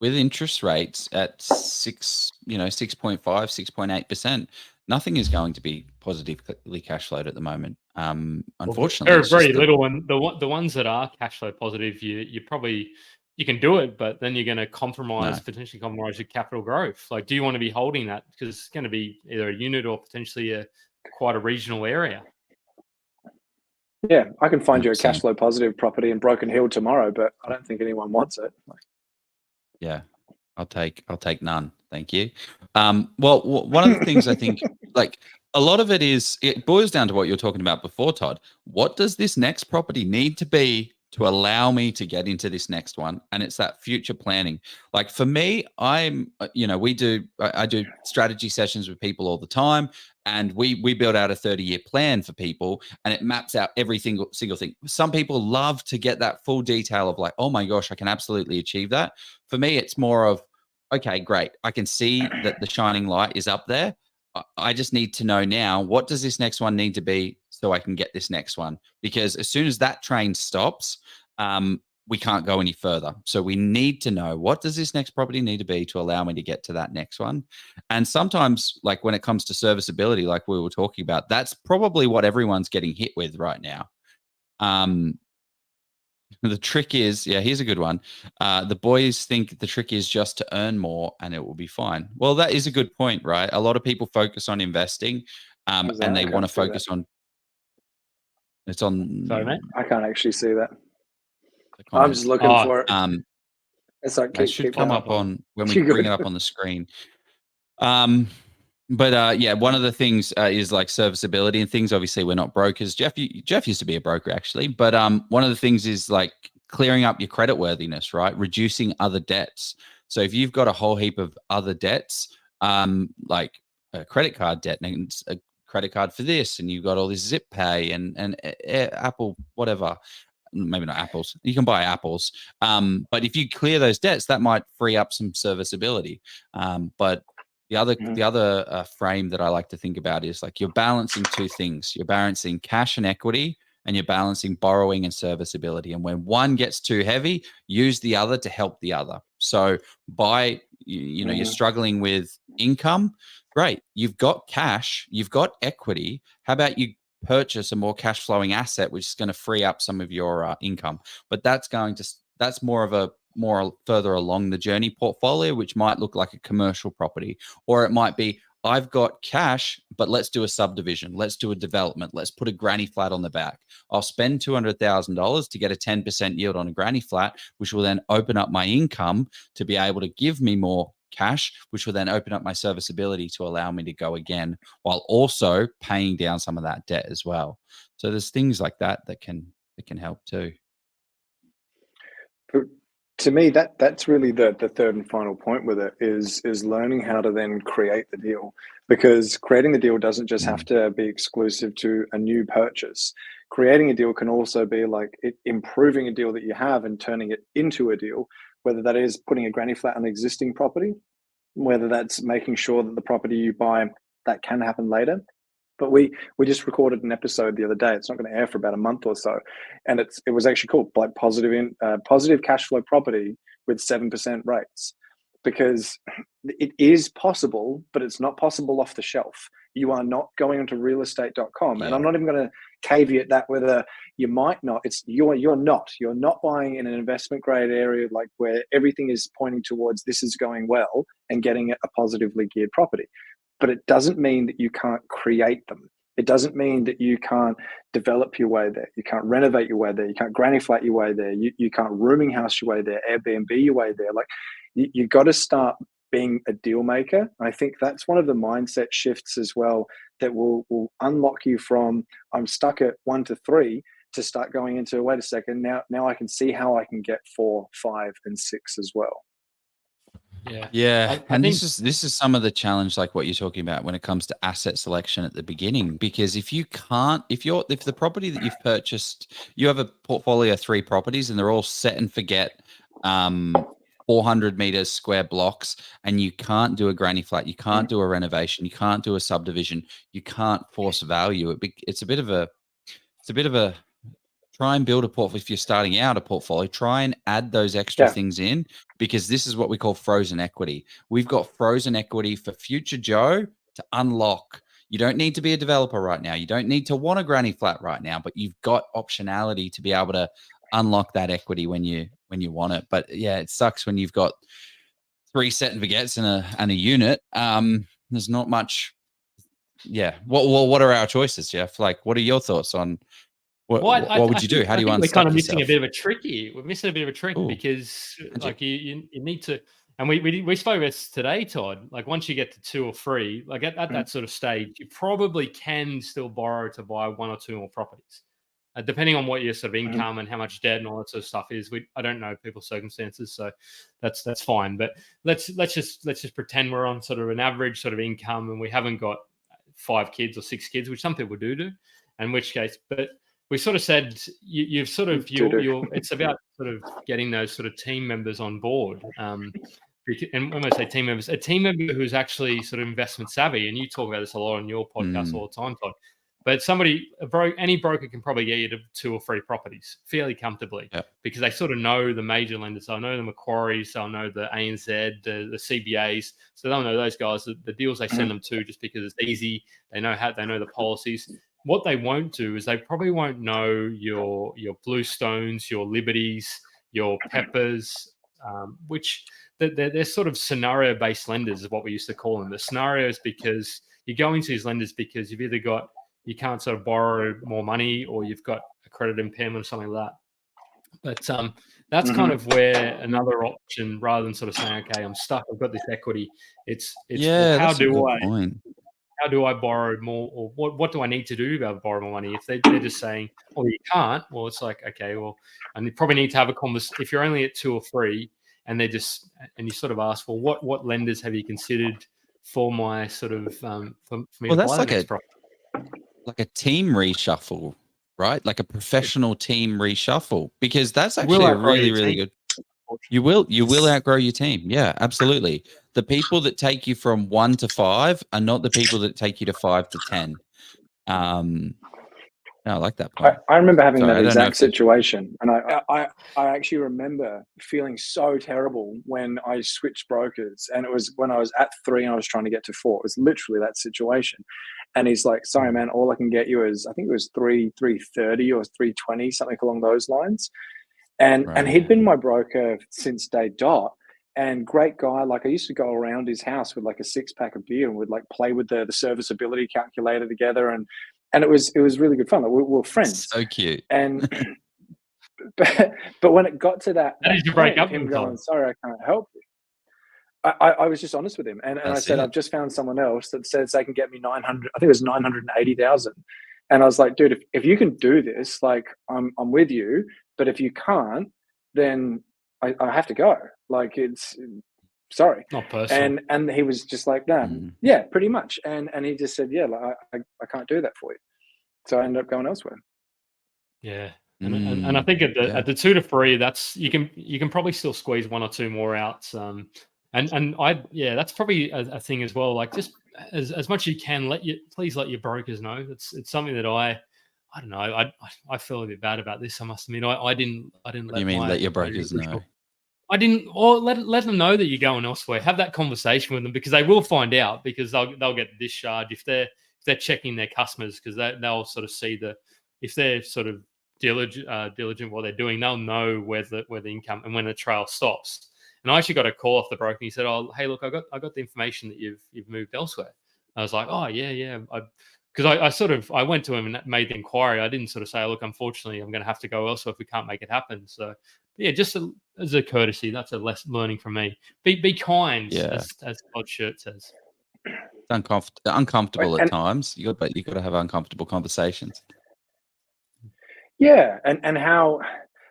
With interest rates at 6.5, 6.8%, nothing is going to be positively cash flowed at the moment. Unfortunately, there are very little, and the ones that are cash flow positive, you can do it, but then you're going to potentially compromise your capital growth. Like, do you want to be holding that because it's going to be either a unit or potentially quite a regional area? Yeah, I can find you a 100%. cash flow positive property in Broken Hill tomorrow, but I don't think anyone wants it. Yeah, I'll take none. Thank you. Well, one of the things I think, like a lot of it boils down to what you were talking about before, Todd. What does this next property need to be to allow me to get into this next one? And it's that future planning. Like for me, I do strategy sessions with people all the time, and we build out a 30-year plan for people, and it maps out every single thing. Some people love to get that full detail of like, oh my gosh, I can absolutely achieve that. For me, it's more of, okay, great. I can see that the shining light is up there. I just need to know now, what does this next one need to be so I can get this next one? Because as soon as that train stops, we can't go any further. So we need to know, what does this next property need to be to allow me to get to that next one? And sometimes, like when it comes to serviceability, like we were talking about, that's probably what everyone's getting hit with right now. The trick is, here's a good one. The boys think the trick is just to earn more and it will be fine. Well, that is a good point, right? A lot of people focus on investing and they want to focus on. It's on. Sorry, mate. I can't actually see that. I'm just looking for it. It's like, it should come up on when we bring it up on the screen. But one of the things is like serviceability and things. Obviously, we're not brokers. Jeff used to be a broker, actually. But one of the things is like clearing up your credit worthiness, right? Reducing other debts. So if you've got a whole heap of other debts, like a credit card debt, and it's a credit card for this, and you've got all this Zip Pay and Apple, whatever. Maybe not apples. You can buy apples. But if you clear those debts, that might free up some serviceability. But the other frame that I like to think about is like you're balancing two things. You're balancing cash and equity, and you're balancing borrowing and serviceability. And when one gets too heavy, use the other to help the other. So you're struggling with income. Great. You've got cash, you've got equity. How about you purchase a more cash flowing asset, which is going to free up some of your income? But that's more further along the journey portfolio, which might look like a commercial property, or it might be, I've got cash, but let's do a subdivision. Let's do a development. Let's put a granny flat on the back. I'll spend $200,000 to get a 10% yield on a granny flat, which will then open up my income to be able to give me more cash, which will then open up my serviceability to allow me to go again, while also paying down some of that debt as well. So there's things like that can help too. To me, that's really the third and final point with it is learning how to then create the deal, because creating the deal doesn't just have to be exclusive to a new purchase. Creating a deal can also be like improving a deal that you have and turning it into a deal, whether that is putting a granny flat on an existing property, whether that's making sure that the property you buy, that can happen later. But we just recorded an episode the other day. It's not going to air for about a month or so, and it was actually called like positive cash flow property with 7% rates, because it is possible, but it's not possible off the shelf. You are not going onto realestate.com, and I'm not even going to caveat that whether you might not. It's you're not buying in an investment grade area like where everything is pointing towards this is going well and getting a positively geared property. But it doesn't mean that you can't create them. It doesn't mean that you can't develop your way there. You can't renovate your way there. You can't granny flat your way there. You can't rooming house your way there, Airbnb your way there. Like you got to start being a deal maker. I think that's one of the mindset shifts as well that will unlock you from I'm stuck at 1 to 3 to start going into, wait a second, now I can see how I can get 4, 5, and 6 as well. Yeah. I think this is some of the challenge, like what you're talking about when it comes to asset selection at the beginning, because if the property that you've purchased, you have a portfolio of 3 properties and they're all set and forget 400 meters square blocks, and you can't do a granny flat, you can't do a renovation, you can't do a subdivision, you can't force value. It's a bit of a try and build a portfolio. If you're starting out a portfolio, try and add those extra things in, because this is what we call frozen equity. We've got frozen equity for future Joe to unlock. You don't need to be a developer right now. You don't need to want a granny flat right now, but you've got optionality to be able to unlock that equity when you want it. But yeah, it sucks when you've got 3 set and forgets and a unit. There's not much. Yeah. What are our choices, Jeff? Like, what are your thoughts on What would you do? How do you we're unstuck kind of missing yourself? a bit of a trick here. We're missing a bit of a trick because like you need to, and we spoke about this today, Todd. Like once you get to 2 or 3, like at that sort of stage, you probably can still borrow to buy 1 or 2 more properties. Depending on what your sort of income and how much debt and all that sort of stuff is, I don't know people's circumstances, so that's fine. But let's just pretend we're on sort of an average sort of income and we haven't got 5 kids or 6 kids, which some people do, in which case, but we sort of said you've sort of it's about sort of getting those sort of team members on board. And when I say team members, a team member who's actually sort of investment savvy, and you talk about this a lot on your podcast all the time, Todd. But any broker can probably get you to 2 or 3 properties fairly comfortably because they sort of know the major lenders. They'll know the Macquaries, they'll know the ANZ, the CBAs. So they'll know those guys, the deals they send them to just because it's easy. They know the policies. What they won't do is they probably won't know your Bluestones, your Liberties, your Peppers, which they're sort of scenario-based lenders is what we used to call them. The scenarios because you go into these lenders because you've either you can't sort of borrow more money or you've got a credit impairment or something like that. But that's kind of where another option, rather than sort of saying, okay, I'm stuck, I've got this equity. It's how do I borrow more, or what do I need to do to be able to borrow more money? If they're just saying, oh, you can't, well, it's like, okay, well, and you probably need to have a conversation. If you're only at 2 or 3 and and you sort of ask, well, what lenders have you considered for my sort of, for me to buy the next property? Like a team reshuffle, right? Like a professional team reshuffle, because that's actually a really, really good. You will outgrow your team. Yeah, absolutely. The people that take you from 1 to 5 are not the people that take you to 5 to 10. I like that point. I remember having that exact situation, and I actually remember feeling so terrible when I switched brokers, and it was when I was at 3 and I was trying to get to 4. It was literally that situation. And he's like, sorry, man, all I can get you is, I think it was 330 or 320, something along those lines. And he'd been my broker since day dot, and great guy. Like I used to go around his house with like a 6-pack of beer and would like play with the serviceability calculator together. And it was really good fun. Like we were friends. So cute. And, but when it got to that did you break up him with going, sorry, I can't help you. I was just honest with him, and I said, I've just found someone else that says they can get me 900. I think it was 980,000. And I was like, dude, if you can do this, like I'm with you. But if you can't, then I have to go. Like it's sorry, not personal. And he was just like, nah, yeah, pretty much. And he just said, yeah, like I can't do that for you. So I ended up going elsewhere. Yeah. And I think at the 2 to 3, that's you can probably still squeeze 1 or 2 more out. And that's probably a thing as well. Like just as much as you can, please let your brokers know. It's something that I don't know. I feel a bit bad about this. I must admit, I didn't. Let your brokers know? I didn't, or let them know that you're going elsewhere. Have that conversation with them because they will find out because they'll get discharged if they're checking their customers because they'll sort of see if they're sort of diligent what they're doing, they'll know where the income and when the trail stops. And I actually got a call off the broker. And he said, "Oh, hey, look, I got the information that you've moved elsewhere." I was like, "Oh, yeah." Because I went to him and made the inquiry. I didn't sort of say, "Look, unfortunately, I'm going to have to go elsewhere if we can't make it happen." So, yeah, just as a courtesy, that's a learning from me. Be kind, as Todd Shirt says. It's uncomfortable at times. You got to have uncomfortable conversations. Yeah, and how.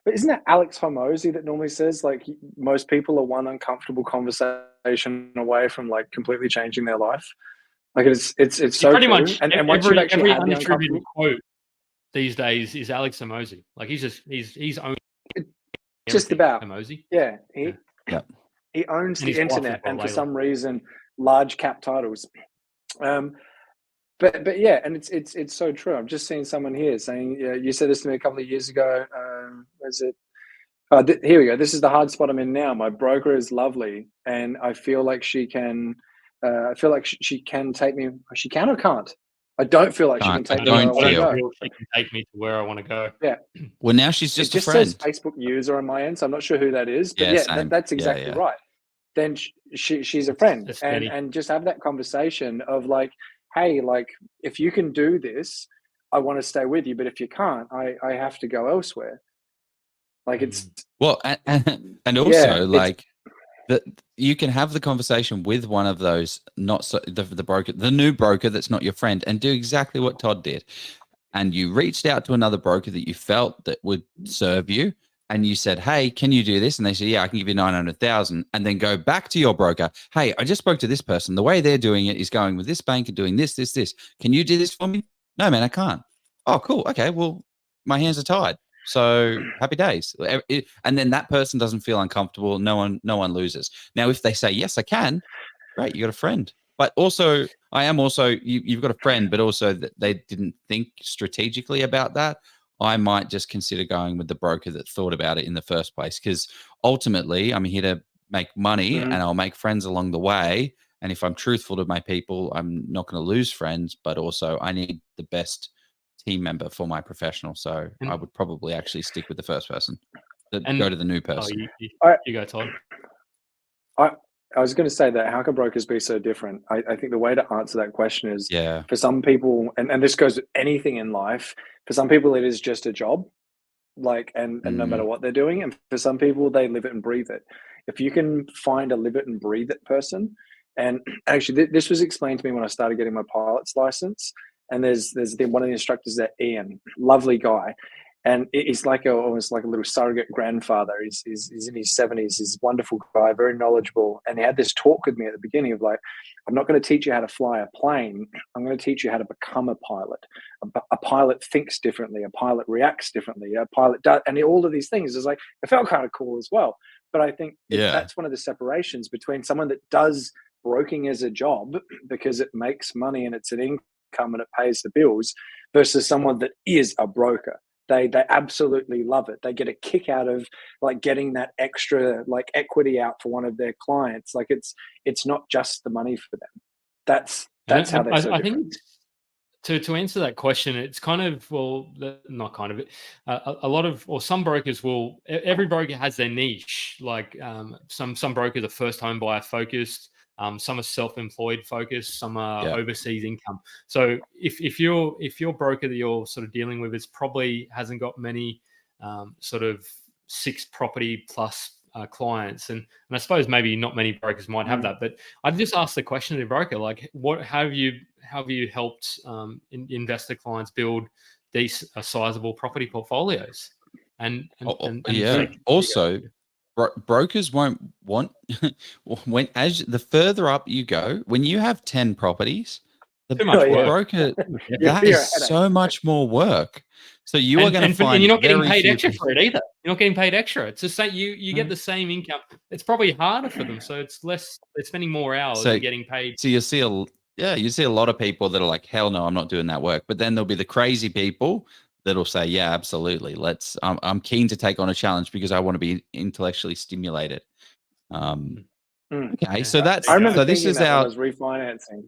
But isn't that Alex Hormozy that normally says like most people are one uncomfortable conversation away from like completely changing their life? Like it's so pretty true. much. And once you've actually had the uncomfortable quote these days is Alex Hormozy. Like he's owned just about Hormozy. Yeah, he owns the internet, and for some reason, large cap titles. But yeah, and it's so true. I'm just seeing someone here saying, you said this to me a couple of years ago. Is it? Here we go. This is the hard spot I'm in now. My broker is lovely, and I feel like she can. I feel like she can take me. She can or can't. I don't feel like she can take me where I want to go. She can take me to where I want to go. Yeah. Well, now she's just a friend. It just says Facebook user on my end, so I'm not sure who that is. But that's exactly right. Then she's a friend, and just have that conversation of like, hey, like if you can do this, I want to stay with you, but if you can't, I have to go elsewhere. Like it's well, and also yeah, like that you can have the conversation with one of those, not so the broker, the new broker that's not your friend, and do exactly what Todd did. And you reached out to another broker that you felt that would serve you, and you said, "Hey, can you do this?" And they said, "Yeah, I can give you 900,000." And then go back to your broker. "Hey, I just spoke to this person. The way they're doing it is going with this bank and doing this. Can you do this for me?" "No, man, I can't." "Oh, cool. Okay, well, my hands are tied. So happy days." And then that person doesn't feel uncomfortable. No one loses. Now, if they say, "Yes, I can," great, you got a friend. But also, I am also, you've got a friend, but also that they didn't think strategically about that. I might just consider going with the broker that thought about it in the first place, because ultimately I'm here to make money and I'll make friends along the way. And if I'm truthful to my people, I'm not going to lose friends, but also I need the best team member for my professional. So I would probably actually stick with the first person, go to the new person. You go, Todd. I was going to say that how can brokers be so different? I think the way to answer that question is for some people, and this goes with anything in life, for some people it is just a job, like, and no matter what they're doing. And for some people, they live it and breathe it. If you can find a live it and breathe it person, and actually this was explained to me when I started getting my pilot's license, and there's one of the instructors there, Ian, lovely guy. And he's like almost like a little surrogate grandfather. He's in his 70s. He's a wonderful guy, very knowledgeable. And he had this talk with me at the beginning of like, I'm not going to teach you how to fly a plane. I'm going to teach you how to become a pilot. A pilot thinks differently. A pilot reacts differently. A pilot does, and all of these things is like, it felt kind of cool as well. But I think that's one of the separations between someone that does broking as a job because it makes money and it's an income and it pays the bills, versus someone that is a broker. They absolutely love it. They get a kick out of like getting that extra like equity out for one of their clients. Like it's not just the money for them. That's how they're so different. I think to answer that question, it's kind of, well, not kind of it. A lot of, or some brokers will. Every broker has their niche. Like some brokers are first home buyer focused. Some are self-employed focused, some are overseas income. So if your broker that you're sort of dealing with is probably hasn't got many sort of 6 property plus clients, and I suppose maybe not many brokers might have that, but I'd just ask the question to the broker, like, what have you helped investor clients build these sizable property portfolios? And also. Brokers won't want when as the further up you go, when you have 10 properties, the broker that is so much more work. So you are going to find, and you're not getting paid extra for it either. You're not getting paid extra. It's the same. You get the same income. It's probably harder for them, so it's less. They're spending more hours and getting paid. So you see a lot of people that are like, hell no, I'm not doing that work. But then there'll be the crazy people that'll say, yeah, absolutely. I'm keen to take on a challenge because I want to be intellectually stimulated. Okay, so that's. I remember this is when our. I was refinancing.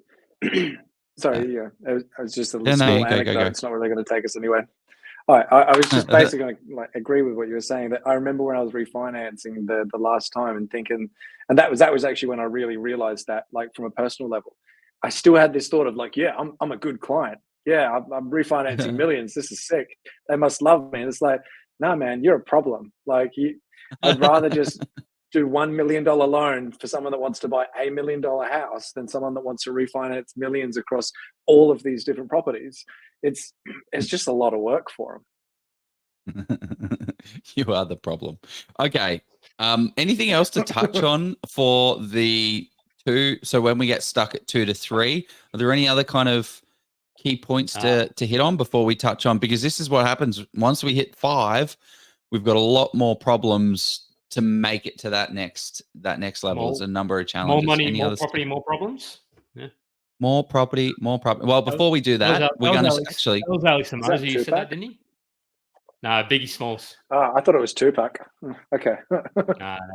Sorry, it was just a little small anecdote. Go. It's not really going to take us anywhere. I was just basically going to like agree with what you were saying. That I remember when I was refinancing the last time and thinking, and that was actually when I really realized that, like from a personal level, I still had this thought of like, yeah, I'm a good client. Yeah, I'm refinancing millions. This is sick. They must love me. And it's like, no, man, you're a problem. Like, I'd rather just do $1 million loan for someone that wants to buy $1 million house than someone that wants to refinance millions across all of these different properties. It's just a lot of work for them. You are the problem. Okay. Anything else to touch on for the 2? So when we get stuck at 2 to 3, are there any other kind of key points to hit on before we touch on? Because this is what happens once we hit 5, we've got a lot more problems to make it to that next level. There's a number of challenges. More money, more property, more problems. Yeah. More property, more property. Well, before we do that, we're going to actually. That was Alex and Moses. You said that, didn't he? No, Biggie Smalls. I thought it was Tupac. Okay.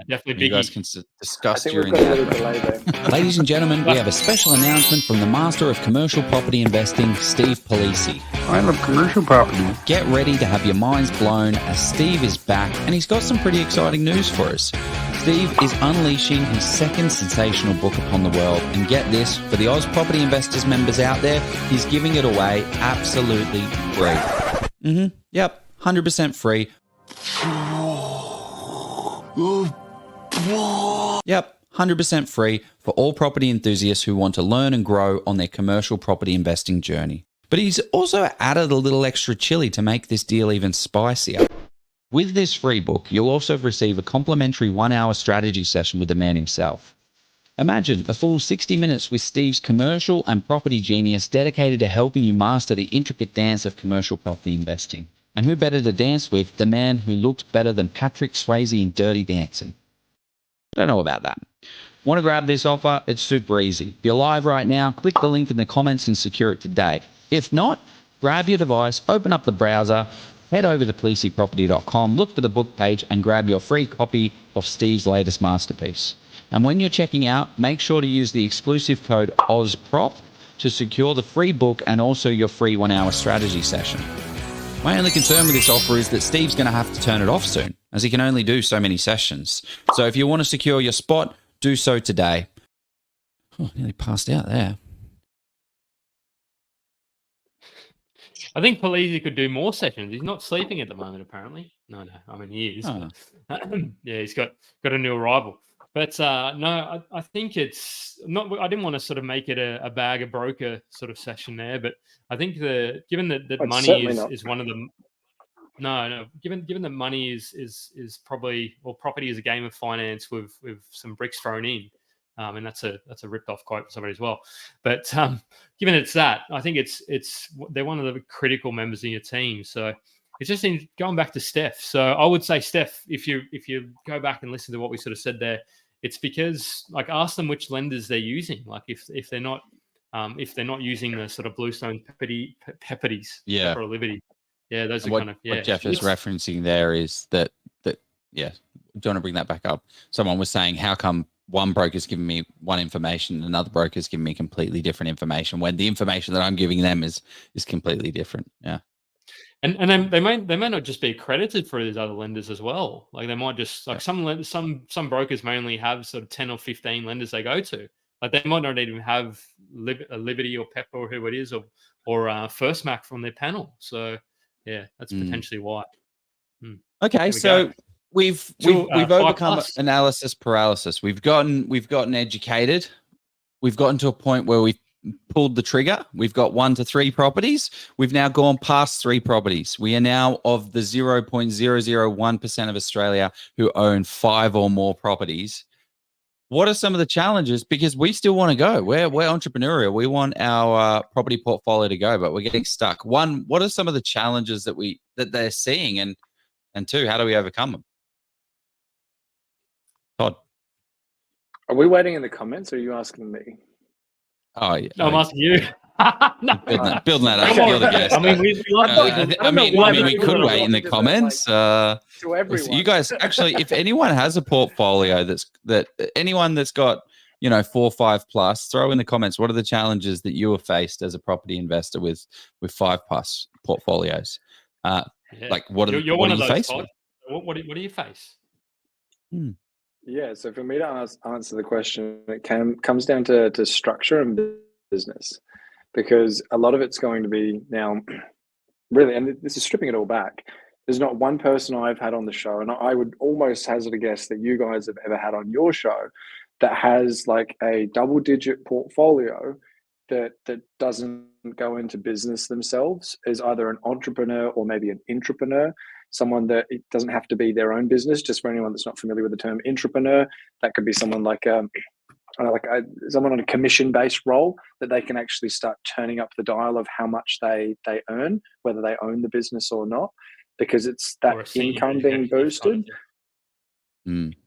Definitely Biggie. You guys can discuss during that. Ladies and gentlemen, we have a special announcement from the master of commercial property investing, Steve Polisi. I love commercial property. Get ready to have your minds blown as Steve is back and he's got some pretty exciting news for us. Steve is unleashing his second sensational book upon the world. And get this, for the Oz Property Investors members out there, he's giving it away absolutely free. Yep, 100% free. Yep, 100% free for all property enthusiasts who want to learn and grow on their commercial property investing journey. But he's also added a little extra chili to make this deal even spicier. With this free book, you'll also receive a complimentary 1-hour strategy session with the man himself. Imagine a full 60 minutes with Steve's commercial and property genius dedicated to helping you master the intricate dance of commercial property investing. And who better to dance with the man who looked better than Patrick Swayze in Dirty Dancing? Don't know about that. Want to grab this offer? It's super easy. If you're live right now, click the link in the comments and secure it today. If not, grab your device, open up the browser, head over to policeyproperty.com, look for the book page and grab your free copy of Steve's latest masterpiece. And when you're checking out, make sure to use the exclusive code OZPROP to secure the free book and also your free 1-hour strategy session. My only concern with this offer is that Steve's going to have to turn it off soon, as he can only do so many sessions. So if you want to secure your spot, do so today. Oh, nearly passed out there. I think Polizzi could do more sessions. He's not sleeping at the moment, apparently. No. I mean, he is. Oh. But, yeah, he's got a new arrival. But no, I think it's not. I didn't want to sort of make it a bag of broker sort of session there, but I think given that money is one of them. No. Given that money is probably, well, property is a game of finance with some bricks thrown in. And that's a ripped off quote for somebody as well. But given it's that, I think they're one of the critical members of your team. So it's just going back to Steph. So I would say, Steph, if you go back and listen to what we sort of said there, it's because, like, ask them which lenders they're using. Like if they're not using the sort of Bluestone Peppities, Yeah, or Liberty. Yeah, those are what Jeff is referencing there is that yeah. Do you want to bring that back up? Someone was saying, how come one broker's giving me one information and another broker's giving me completely different information when the information that I'm giving them is completely different? Yeah. And then they may not just be accredited for these other lenders as well. Like they might just some brokers may only have sort of 10 or 15 lenders they go to. Like they might not even have Liberty or Pep or who it is or First Mac from their panel. So yeah, that's potentially why. Okay, so we've overcome analysis paralysis. We've gotten educated. We've gotten to a point where we've pulled the trigger. We've got 1 to 3 properties. We've now gone past 3 properties. We are now of the 0.001% of Australia who own 5 or more properties. What are some of the challenges? Because we still want to go. We're entrepreneurial. We want our property portfolio to go, but we're getting stuck. 1, what are some of the challenges that they're seeing, and 2, how do we overcome them? Todd, are we waiting in the comments, or are you asking me? Oh yeah, no, I'm asking you. building that up. You're the guest. I mean, we could wait in the comments. To everyone. You guys, actually, if anyone has a portfolio anyone that's got 4 or 5 plus, throw in the comments. What are the challenges that you have faced as a property investor with 5 plus portfolios? Like what are you facing? What do you face? Yeah, so for me to answer the question, it comes down to structure and business, because a lot of it's going to be now, really, and this is stripping it all back. There's not one person I've had on the show, and I would almost hazard a guess that you guys have ever had on your show that has like a double-digit portfolio that doesn't go into business themselves, is either an entrepreneur or maybe an intrapreneur. Someone that it doesn't have to be their own business. Just for anyone that's not familiar with the term intrapreneur, that could be someone like someone on a commission-based role that they can actually start turning up the dial of how much they earn, whether they own the business or not, because it's that income being boosted.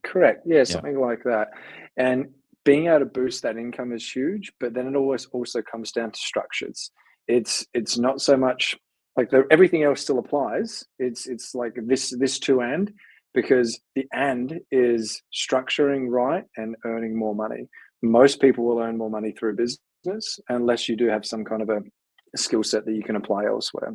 Correct. Yeah, something like that. And being able to boost that income is huge, but then it always also comes down to structures. It's not so much like everything else still applies. It's like this too, and because the and is structuring right and earning more money. Most people will earn more money through business unless you do have some kind of a skill set that you can apply elsewhere.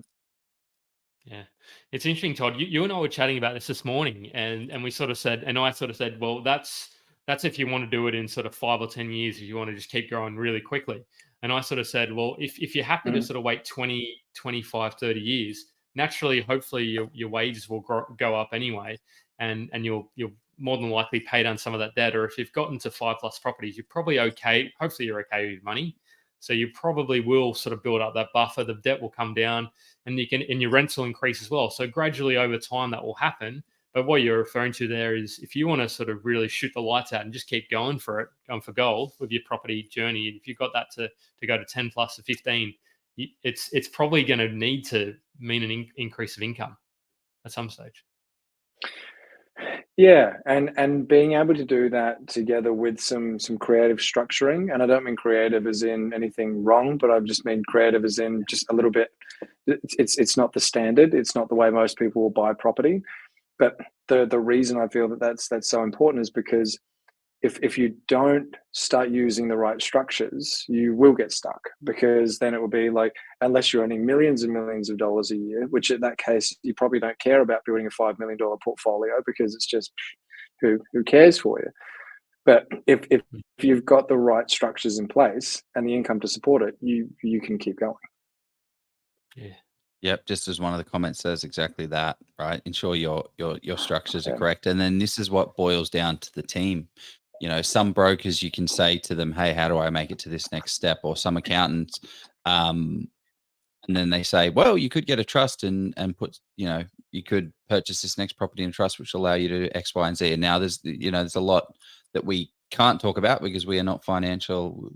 Yeah, it's interesting, Todd. You and I were chatting about this morning, and we sort of said, and I sort of said, well, that's if you want to do it in sort of 5 or 10 years, if you want to just keep growing really quickly. And I sort of said, well, if you're happy to sort of wait 20, 25, 30 years, naturally, hopefully your wages will go up anyway, and you'll more than likely pay down some of that debt. Or if you've gotten to 5+ properties, you're probably okay. Hopefully, you're okay with money. So you probably will sort of build up that buffer. The debt will come down, and your rents will increase as well. So gradually over time that will happen. But what you're referring to there is if you want to sort of really shoot the lights out and just keep going for it, going for gold with your property journey, if you've got that to go to 10 plus or 15, it's probably going to need to mean an increase of income at some stage. Yeah, and being able to do that together with some creative structuring, and I don't mean creative as in anything wrong, but I just mean creative as in just a little bit. It's not the standard. It's not the way most people will buy property. But the reason I feel that that's so important is because if you don't start using the right structures, you will get stuck, because then it will be like, unless you're earning millions and millions of dollars a year, which in that case, you probably don't care about building a $5 million portfolio, because it's just who cares for you. But if you've got the right structures in place and the income to support it, you can keep going. Yeah. Yep, just as one of the comments says, exactly that, right? Ensure your structures are correct. And then this is what boils down to the team. You know, some brokers, you can say to them, hey, how do I make it to this next step? Or some accountants, and then they say, well, you could get a trust and put, you could purchase this next property in trust, which will allow you to do X, Y, and Z. And now there's a lot that we can't talk about because we are not financial.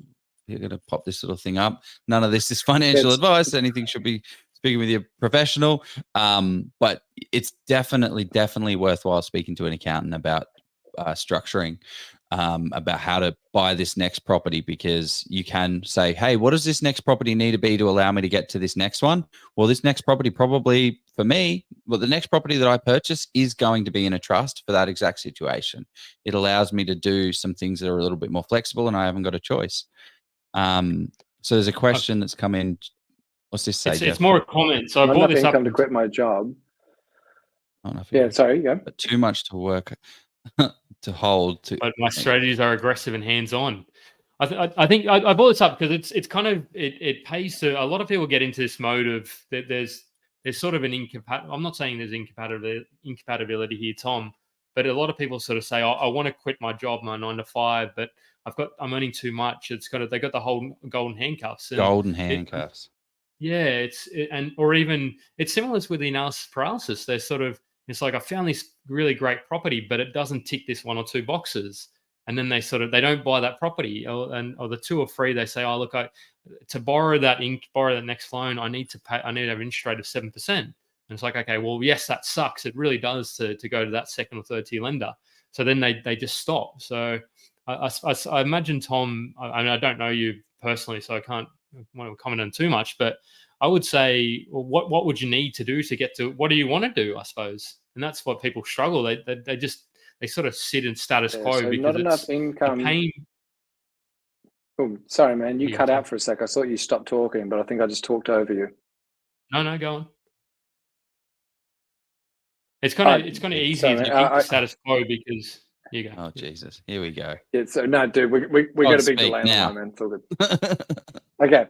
You're going to pop this little thing up. None of this is financial advice. Anything should be speaking with your professional. But it's definitely worthwhile speaking to an accountant about structuring, about how to buy this next property, because you can say, hey, what does this next property need to be to allow me to get to this next one? Well, this next property probably for me, the next property that I purchase is going to be in a trust for that exact situation. It allows me to do some things that are a little bit more flexible, and I haven't got a choice. So there's a question that's come in. What's this say, Jeff? It's more a comment. So I brought this up. Income to quit my job. Sorry, yeah. But too much to work to hold. But my strategies are aggressive and hands-on. I think I brought this up because it's kind of it pays to a lot of people get into this mode of that there's sort of an incompatibility. I'm not saying there's incompatibility here, Tom, but a lot of people sort of say, I want to quit my job, my 9 to 5, but I'm earning too much. They got the whole golden handcuffs. Yeah, or even it's similar with the analysis paralysis. They're sort of, it's like, I found this really great property, but it doesn't tick this 1 or 2 boxes. And then they don't buy that property, or the 2 or 3, they say, oh, look, to borrow that next loan, I need to have an interest rate of 7%. And it's like, okay, well, yes, that sucks. It really does to go to that 2nd or 3rd tier lender. So then they just stop. So I imagine, Tom, I don't know you personally, so I can't want to comment on too much, but I would say, well, what would you need to do to get to what do you want to do, I suppose? And that's what people struggle. They sort of sit in status quo because not enough income. Oh, sorry, man, you cut out for a sec. I thought you stopped talking, but I think I just talked over you. No, go on. It's kind of easy to think status quo because you go. Oh Jesus, here we go. Yeah, so no, dude, we got a big delay now. On the line, man. It's all good. Okay.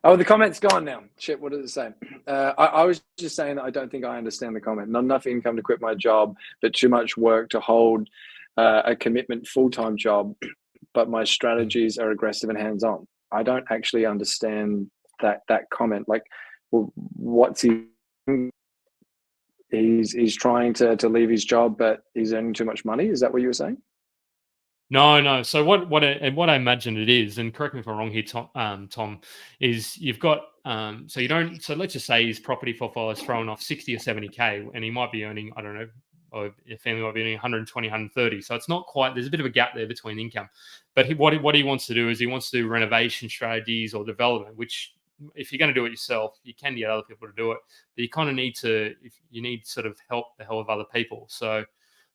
Oh, the comment's gone now. Shit, what does it say? I was just saying that I don't think I understand the comment. Not enough income to quit my job, but too much work to hold a commitment full-time job, but my strategies are aggressive and hands-on. I don't actually understand that comment. Like, well, what's he? He's trying to leave his job, but he's earning too much money. Is that what you were saying? No. So what I imagine it is, and correct me if I'm wrong here, Tom, is you've got so let's just say his property portfolio is throwing off 60 or 70K, and he might be earning, I don't know, or your family might be earning 120, 130. So it's not quite, there's a bit of a gap there between income. But what he wants to do is he wants to do renovation strategies or development, which if you're going to do it yourself, you can get other people to do it, but you kind of need sort of help the hell of other people. So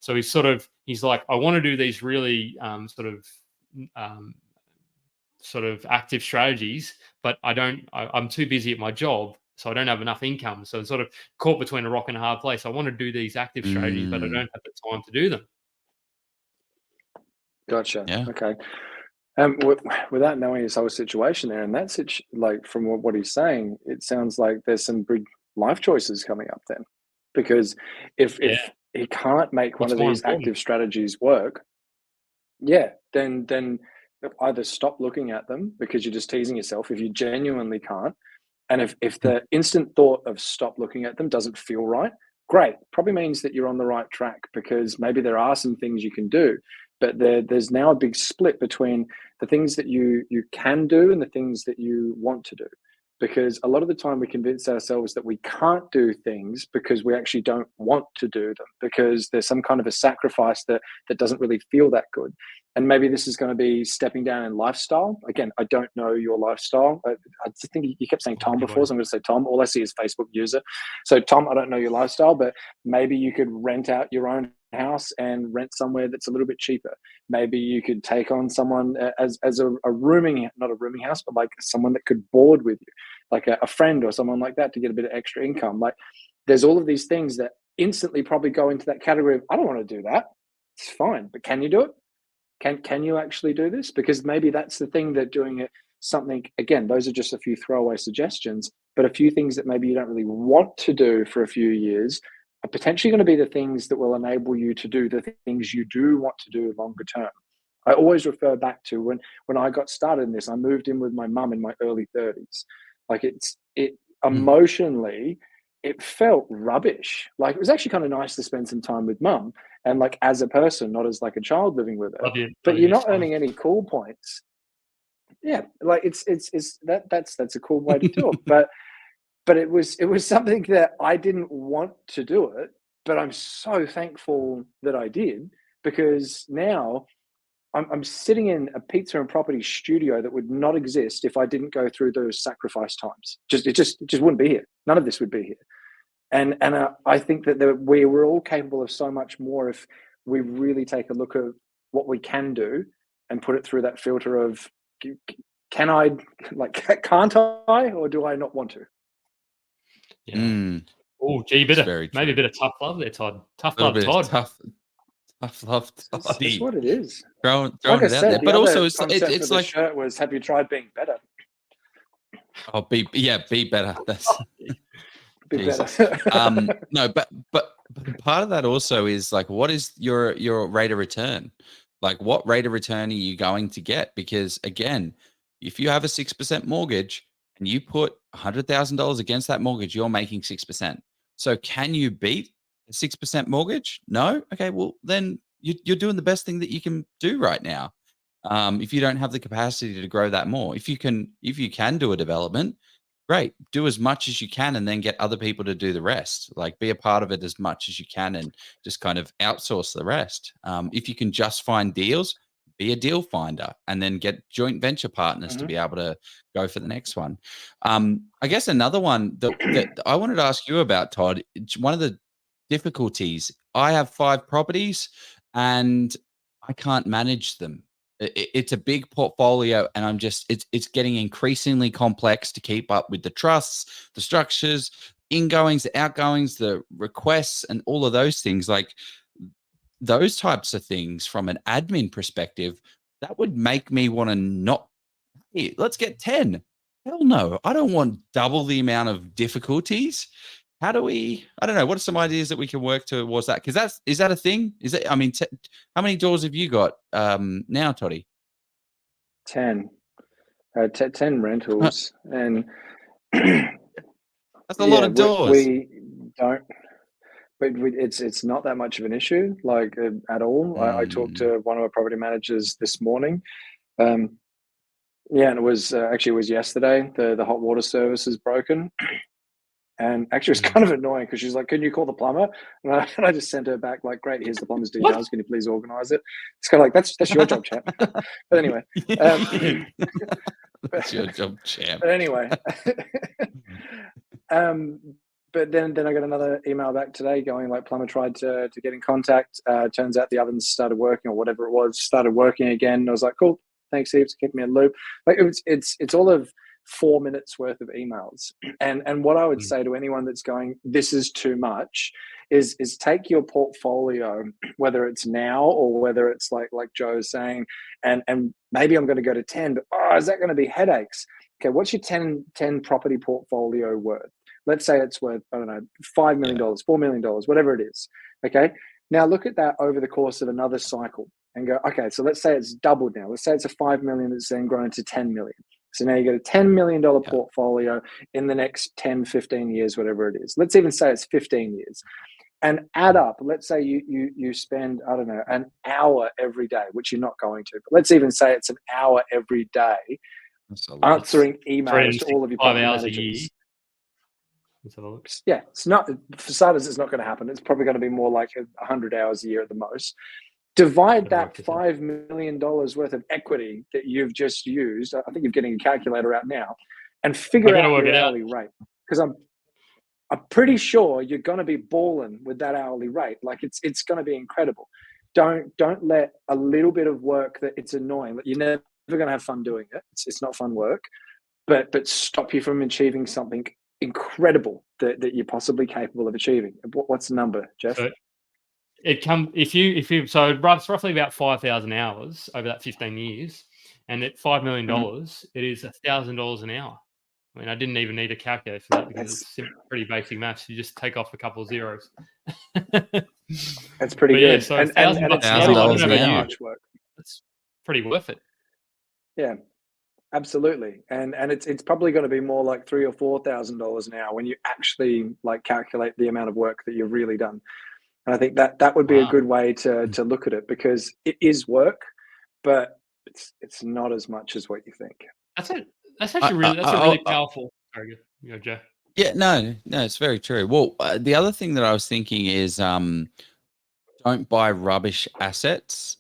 he's like, I want to do these really sort of active strategies, but I'm too busy at my job so I don't have enough income. So it's sort of caught between a rock and a hard place. I want to do these active strategies, but I don't have the time to do them. Gotcha. Yeah. Okay. Without knowing his whole situation there, and that's it. Like from what he's saying, it sounds like there's some big life choices coming up then, because if he can't make one of these active strategies work, then either stop looking at them because you're just teasing yourself if you genuinely can't, and if the instant thought of stop looking at them doesn't feel right, great, probably means that you're on the right track, because maybe there are some things you can do. But there's now a big split between the things that you can do and the things that you want to do. Because a lot of the time we convince ourselves that we can't do things because we actually don't want to do them, because there's some kind of a sacrifice that doesn't really feel that good. And maybe this is going to be stepping down in lifestyle. Again, I don't know your lifestyle. I just think you kept saying Tom before, so I'm going to say Tom. All I see is Facebook user. So Tom, I don't know your lifestyle, but maybe you could rent out your own house and rent somewhere that's a little bit cheaper. Maybe you could take on someone as a rooming, not a rooming house, but like someone that could board with you, like a friend or someone like that, to get a bit of extra income. Like there's all of these things that instantly probably go into that category of, I don't want to do that. It's fine, but can you do it? Can you actually do this? Because maybe that's the thing, that doing it something, again, those are just a few throwaway suggestions, but a few things that maybe you don't really want to do for a few years are potentially going to be the things that will enable you to do the things you do want to do longer term. I always refer back to when I got started in this, I moved in with my mum in my early 30s. Like it emotionally, it felt rubbish. Like it was actually kind of nice to spend some time with mum, and like as a person, not as like a child living with her. But you're not earning any cool points. Yeah, like that's a cool way to do it. But it was something that I didn't want to do it, but I'm so thankful that I did, because now I'm sitting in a pizza and property studio that would not exist if I didn't go through those sacrifice times. It just wouldn't be here. None of this would be here. And I think that we're all capable of so much more if we really take a look at what we can do and put it through that filter of, can I, like, can't I, or do I not want to? Yeah. Oh, gee, maybe a bit of tough love there, Todd. Tough love, Todd. Tough love, Todd. That's what it is. Throwing like it out there. But also, it's like the shirt was, have you tried being better? Oh, be better. That's be Jesus. better. No, but part of that also is like, what is your rate of return? Like, what rate of return are you going to get? Because again, if you have a 6% mortgage and you put $100,000 against that mortgage, you're making 6%. So can you beat a 6% mortgage? No. Okay. Well, then you're doing the best thing that you can do right now. If you don't have the capacity to grow that more, if you can do a development, great, do as much as you can, and then get other people to do the rest. Like, be a part of it as much as you can, and just kind of outsource the rest. If you can just find deals, be a deal finder, and then get joint venture partners to be able to go for the next one. I guess another one that I wanted to ask you about, Todd, one of the difficulties, I have 5 properties and I can't manage them. It's a big portfolio, and I'm just, it's getting increasingly complex to keep up with the trusts, the structures, ingoings, the outgoings, the requests, and all of those things. Like, those types of things from an admin perspective, that would make me want to not, hey, let's get 10. Hell no, I don't want double the amount of difficulties. How do we, I don't know, what are some ideas that we can work towards that? Because is that a thing? Is it, I mean, how many doors have you got now, Toddy? 10. 10 rentals. And that's a lot of doors. We don't, but it's not that much of an issue, like at all. I talked to one of our property managers this morning. And it was actually, it was yesterday. The hot water service is broken. And actually, it's kind of annoying because she's like, can you call the plumber? And I just sent her back, like, great, here's the plumber's details. What? Can you please organize it? It's kind of like, that's your job, champ. But anyway. That's your job, champ. But anyway. But then I got another email back today going, like, plumber tried to get in contact. Turns out the ovens started working, or whatever it was, started working again. And I was like, cool, thanks heaps, keep me in the loop. Like, it's all of 4 minutes worth of emails. And what I would say to anyone that's going, this is too much, is take your portfolio, whether it's now or whether it's like Joe's saying, and maybe I'm going to go to 10, but is that going to be headaches? Okay, what's your 10 property portfolio worth? Let's say it's worth, I don't know, $5 million, $4 million, whatever it is. Okay, now look at that over the course of another cycle and go, okay, so let's say it's doubled now. Let's say it's a 5 million that's then grown to 10 million. So now you get a $10 million portfolio in the next 10, 15 years, whatever it is. Let's even say it's 15 years. And add up, let's say you spend, I don't know, an hour every day, which you're not going to, but let's even say it's an hour every day answering emails to all of your property managers. Yeah, it's not, for starters, it's not going to happen. It's probably going to be more like 100 hours a year at the most. Divide that $5 million worth of equity that you've just used. I think you're getting a calculator out now, and figure out your hourly rate. Because I'm pretty sure you're going to be balling with that hourly rate. Like it's going to be incredible. Don't let a little bit of work that it's annoying. You're never going to have fun doing it. It's not fun work, but stop you from achieving something incredible that you're possibly capable of achieving. What's the number, Jeff? So if you so it's roughly about 5,000 hours over that 15 years, and at $5 million, it is $1,000 an hour. I mean, I didn't even need a calculator for that because it's pretty basic maths. You just take off a couple of zeros. That's pretty good. Yeah, so and it's not $1,000 an hour. much work. It's pretty worth it. Yeah. Absolutely, and it's probably going to be more like $3,000 or $4,000 an hour when you actually like calculate the amount of work that you've really done. And I think that would be a good way to look at it, because it is work, but it's not as much as what you think. That's actually really a really powerful. Sorry, Joe. Yeah, no, it's very true. Well, the other thing that I was thinking is don't buy rubbish assets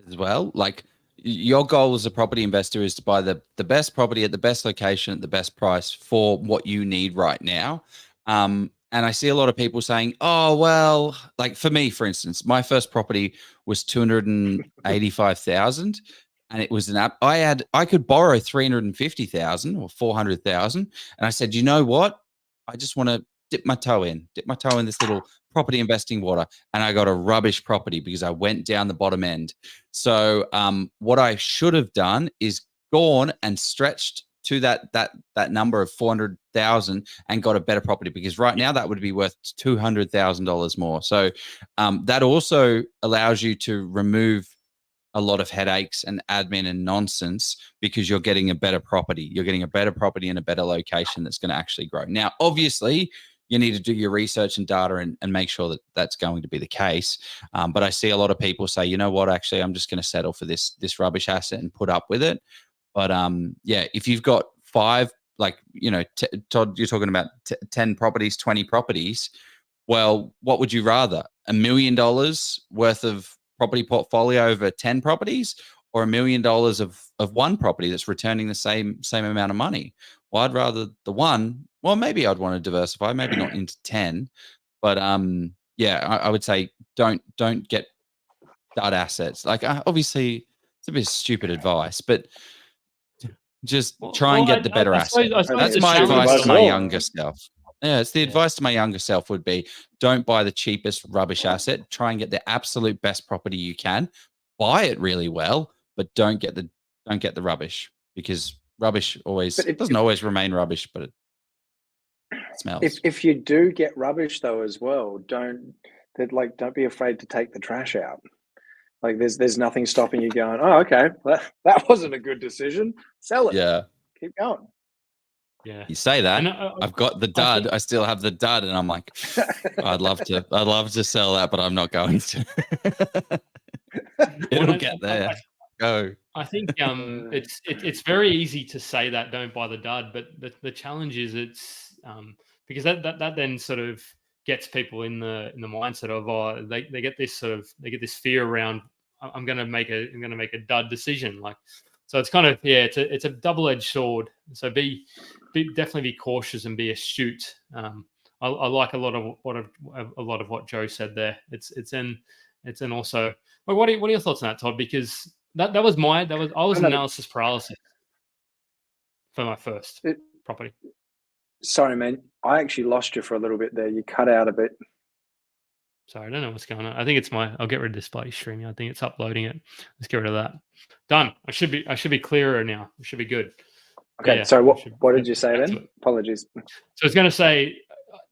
as well. Like, your goal as a property investor is to buy the best property at the best location at the best price for what you need right now. And I see a lot of people saying, oh, well, like for me, for instance, my first property was $285,000, and it was an app. I could borrow $350,000 or $400,000. And I said, you know what? I just want to dip my toe in this little property investing water. And I got a rubbish property because I went down the bottom end. So what I should have done is gone and stretched to that number of 400,000 and got a better property, because right now that would be worth $200,000 more. So that also allows you to remove a lot of headaches and admin and nonsense, because you're getting a better property. You're getting a better property in a better location that's going to actually grow. Now, obviously, you need to do your research and data and make sure that that's going to be the case. But I see a lot of people say, you know what, actually, I'm just going to settle for this rubbish asset and put up with it. But yeah, if you've got 5, like, Todd, you're talking about 10 properties, 20 properties. Well, what would you rather? $1 million worth of property portfolio over 10 properties, or $1 million of one property that's returning the same amount of money? Well, I'd rather the one. Well, maybe I'd want to diversify, maybe not into 10, but yeah, I would say don't get dud assets. Like, obviously, it's a bit stupid advice, but just try and get the better asset. That's my advice to my younger self. Yeah, it's the advice to my younger self would be, don't buy the cheapest rubbish asset. Try and get the absolute best property you can. Buy it really well, but don't get the rubbish, because rubbish doesn't always remain rubbish, but it smells. If you do get rubbish though as well, don't be afraid to take the trash out. Like there's nothing stopping you going, oh, okay, well, that wasn't a good decision. Sell it. Yeah. Keep going. Yeah. You say that. I've got the dud. I still have the dud, and I'm like, I'd love to sell that, but I'm not going to. It'll get there. Go. I think it's very easy to say that, don't buy the dud, but the challenge is it's because that then sort of gets people in the mindset of they get this fear around, I'm going to make a dud decision, like. So it's kind of, it's a double-edged sword. So definitely be cautious and be astute. I like a lot of what Joe said there. It's also. Well, what are your thoughts on that, Todd? Because I was analysis paralysis for my first property. Sorry, man. I actually lost you for a little bit there. You cut out a bit. Sorry, I don't know what's going on. I think it's I'll get rid of display streaming. I think it's uploading it. Let's get rid of that. Done. I should be clearer now. It should be good. Okay. Yeah, so what did you say then? Apologies. So I was going to say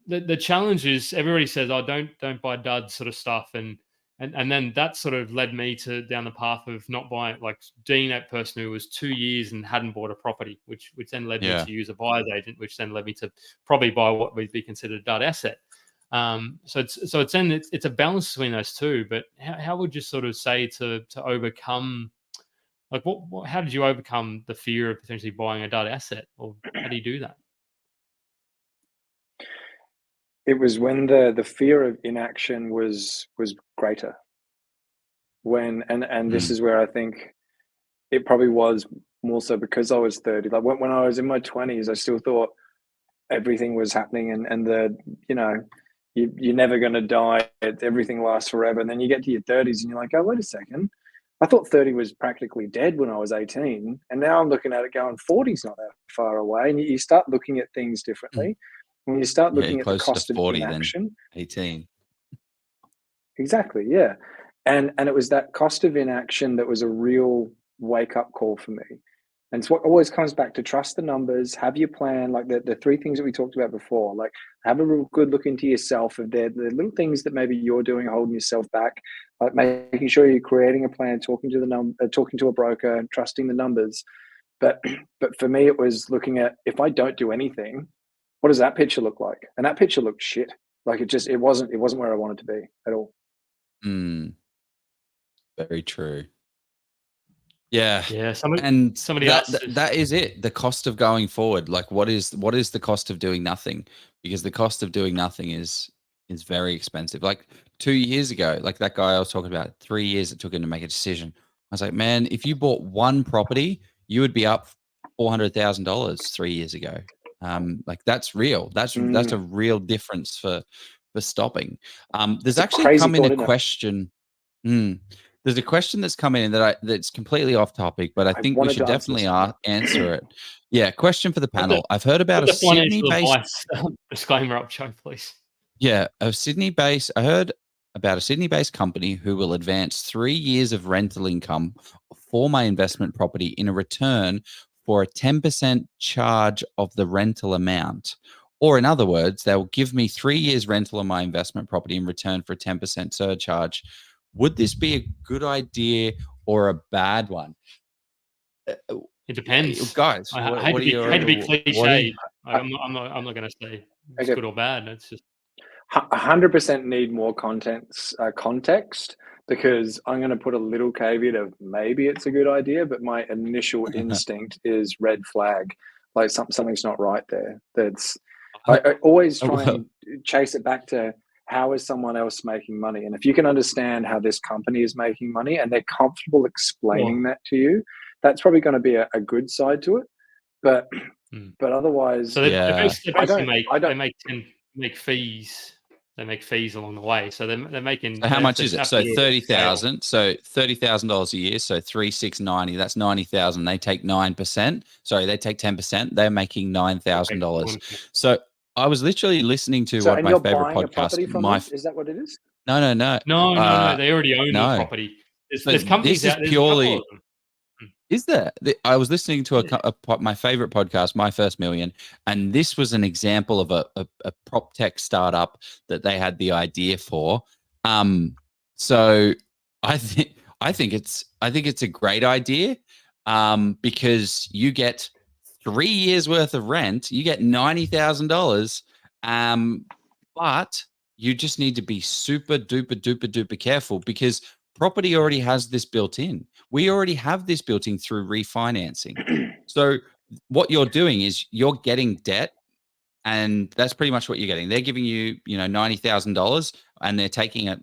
the challenge is everybody says, "Oh, don't buy dud sort of stuff," and then that sort of led me down the path of not buying, like being that person who was 2 years and hadn't bought a property, which then led me to use a buyer's agent, which then led me to probably buy what would be considered a dud asset. So it's a balance between those two. But how would you sort of say to overcome, like how did you overcome the fear of potentially buying a dud asset, or how do you do that? It was when the fear of inaction was greater. And this is where I think it probably was more so because I was 30. Like when I was in my 20s, I still thought everything was happening and you're never going to die. Everything lasts forever. And then you get to your 30s and you're like, oh, wait a second. I thought 30 was practically dead when I was 18. And now I'm looking at it going, 40's not that far away. And you start looking at things differently. When you start looking at the cost of 40 inaction. 18. Exactly, yeah. And it was that cost of inaction that was a real wake-up call for me. And it's what always comes back to trust the numbers, have your plan, like the three things that we talked about before, like have a real good look into yourself of the little things that maybe you're doing, holding yourself back, like making sure you're creating a plan, talking to a broker, and trusting the numbers. But for me, it was looking at, if I don't do anything, what does that picture look like? And that picture looked shit. Like it wasn't where I wanted to be at all. Very true. Yeah. Somebody else. That is it. The cost of going forward. Like what is the cost of doing nothing? Because the cost of doing nothing is very expensive. Like 2 years ago, like that guy I was talking about, 3 years it took him to make a decision. I was like, man, if you bought one property, you would be up $400,000 3 years ago. Like that's real. That's a real difference for stopping. There's actually come in a question. There's a question that's come in that's completely off topic, but I think we should definitely answer it. Yeah, question for the panel. I've heard about a Sydney-based disclaimer up, Joe, please. Yeah, I heard about a Sydney-based company who will advance 3 years of rental income for my investment property in a return for a 10% charge of the rental amount. Or in other words, they will give me 3 years rental on my investment property in return for a 10% surcharge. Would this be a good idea or a bad one? It depends, guys. I hate to be cliche. I'm not going to say it's good or bad. It's just 100% need more context, because I'm going to put a little caveat of maybe it's a good idea, but my initial instinct is red flag, like something's not right there. I always try and chase it back to, how is someone else making money? And if you can understand how this company is making money and they're comfortable explaining that to you, that's probably going to be a good side to it. But otherwise, so they make fees. They make fees along the way, so they're making. So how much is it? So 30,000. So $30,000 a year. So 3,690. That's 90,000. They take 9%. Sorry, they take 10%. They're making $9,000. So I was literally listening to one of my favorite podcasts. Is that what it is? No. No. They already own the property. There's companies out there. Purely. Is there? I was listening to my favorite podcast, My First Million, and this was an example of a prop tech startup that they had the idea for. So I think it's a great idea, because you get 3 years worth of rent, you get $90,000, but you just need to be super duper careful, because property already has this built in. We already have this built in through refinancing. So what you're doing is you're getting debt, and that's pretty much what you're getting. They're giving you, $90,000, and they're taking a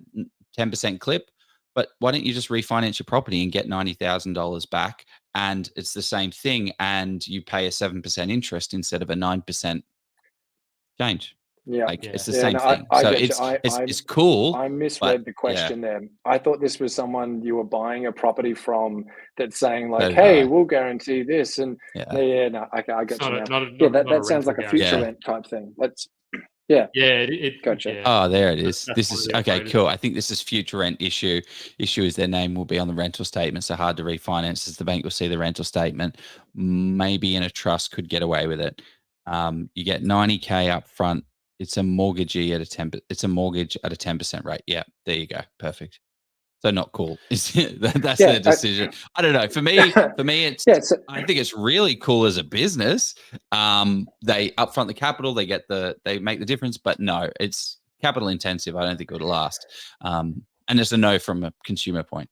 10% clip. But why don't you just refinance your property and get $90,000 back? And it's the same thing, and you pay a 7% interest instead of a 9% change. Yeah, Like it's the yeah. same No, thing. I So get you. it's cool. I misread but, the question there. I thought this was someone you were buying a property from that's saying like, So did "Hey, I. we'll guarantee this," and Yeah. no, okay, I It's got you now. not Yeah, not a that sounds rental like a guarantee. future Yeah. rent type thing. Let's, yeah, Yeah, gotcha. yeah. Oh, there it is. That's This one is of the okay. operators. Cool. I think this is future rent issue. Issue is their name will be on the rental statement, so hard to refinance as the bank will see the rental statement. Maybe in a trust could get away with it. You get 90K up front. It's a mortgagee at a 10. It's a mortgage at a 10% rate. Yeah, there you go. Perfect. So not cool. That's Yeah, their decision. I don't know. For me, it's. yeah, so, I think it's really cool as a business. They upfront the capital. They make the difference. But no, it's capital intensive. I don't think it would last. And it's a no from a consumer point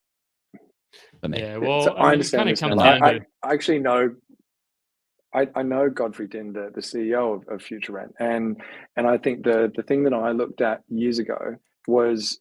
for me. Yeah, so well, I I mean, it understand kind of this comes now. down to I actually know. I know Godfrey Din, the CEO of Future Rent, and I think the thing that I looked at years ago was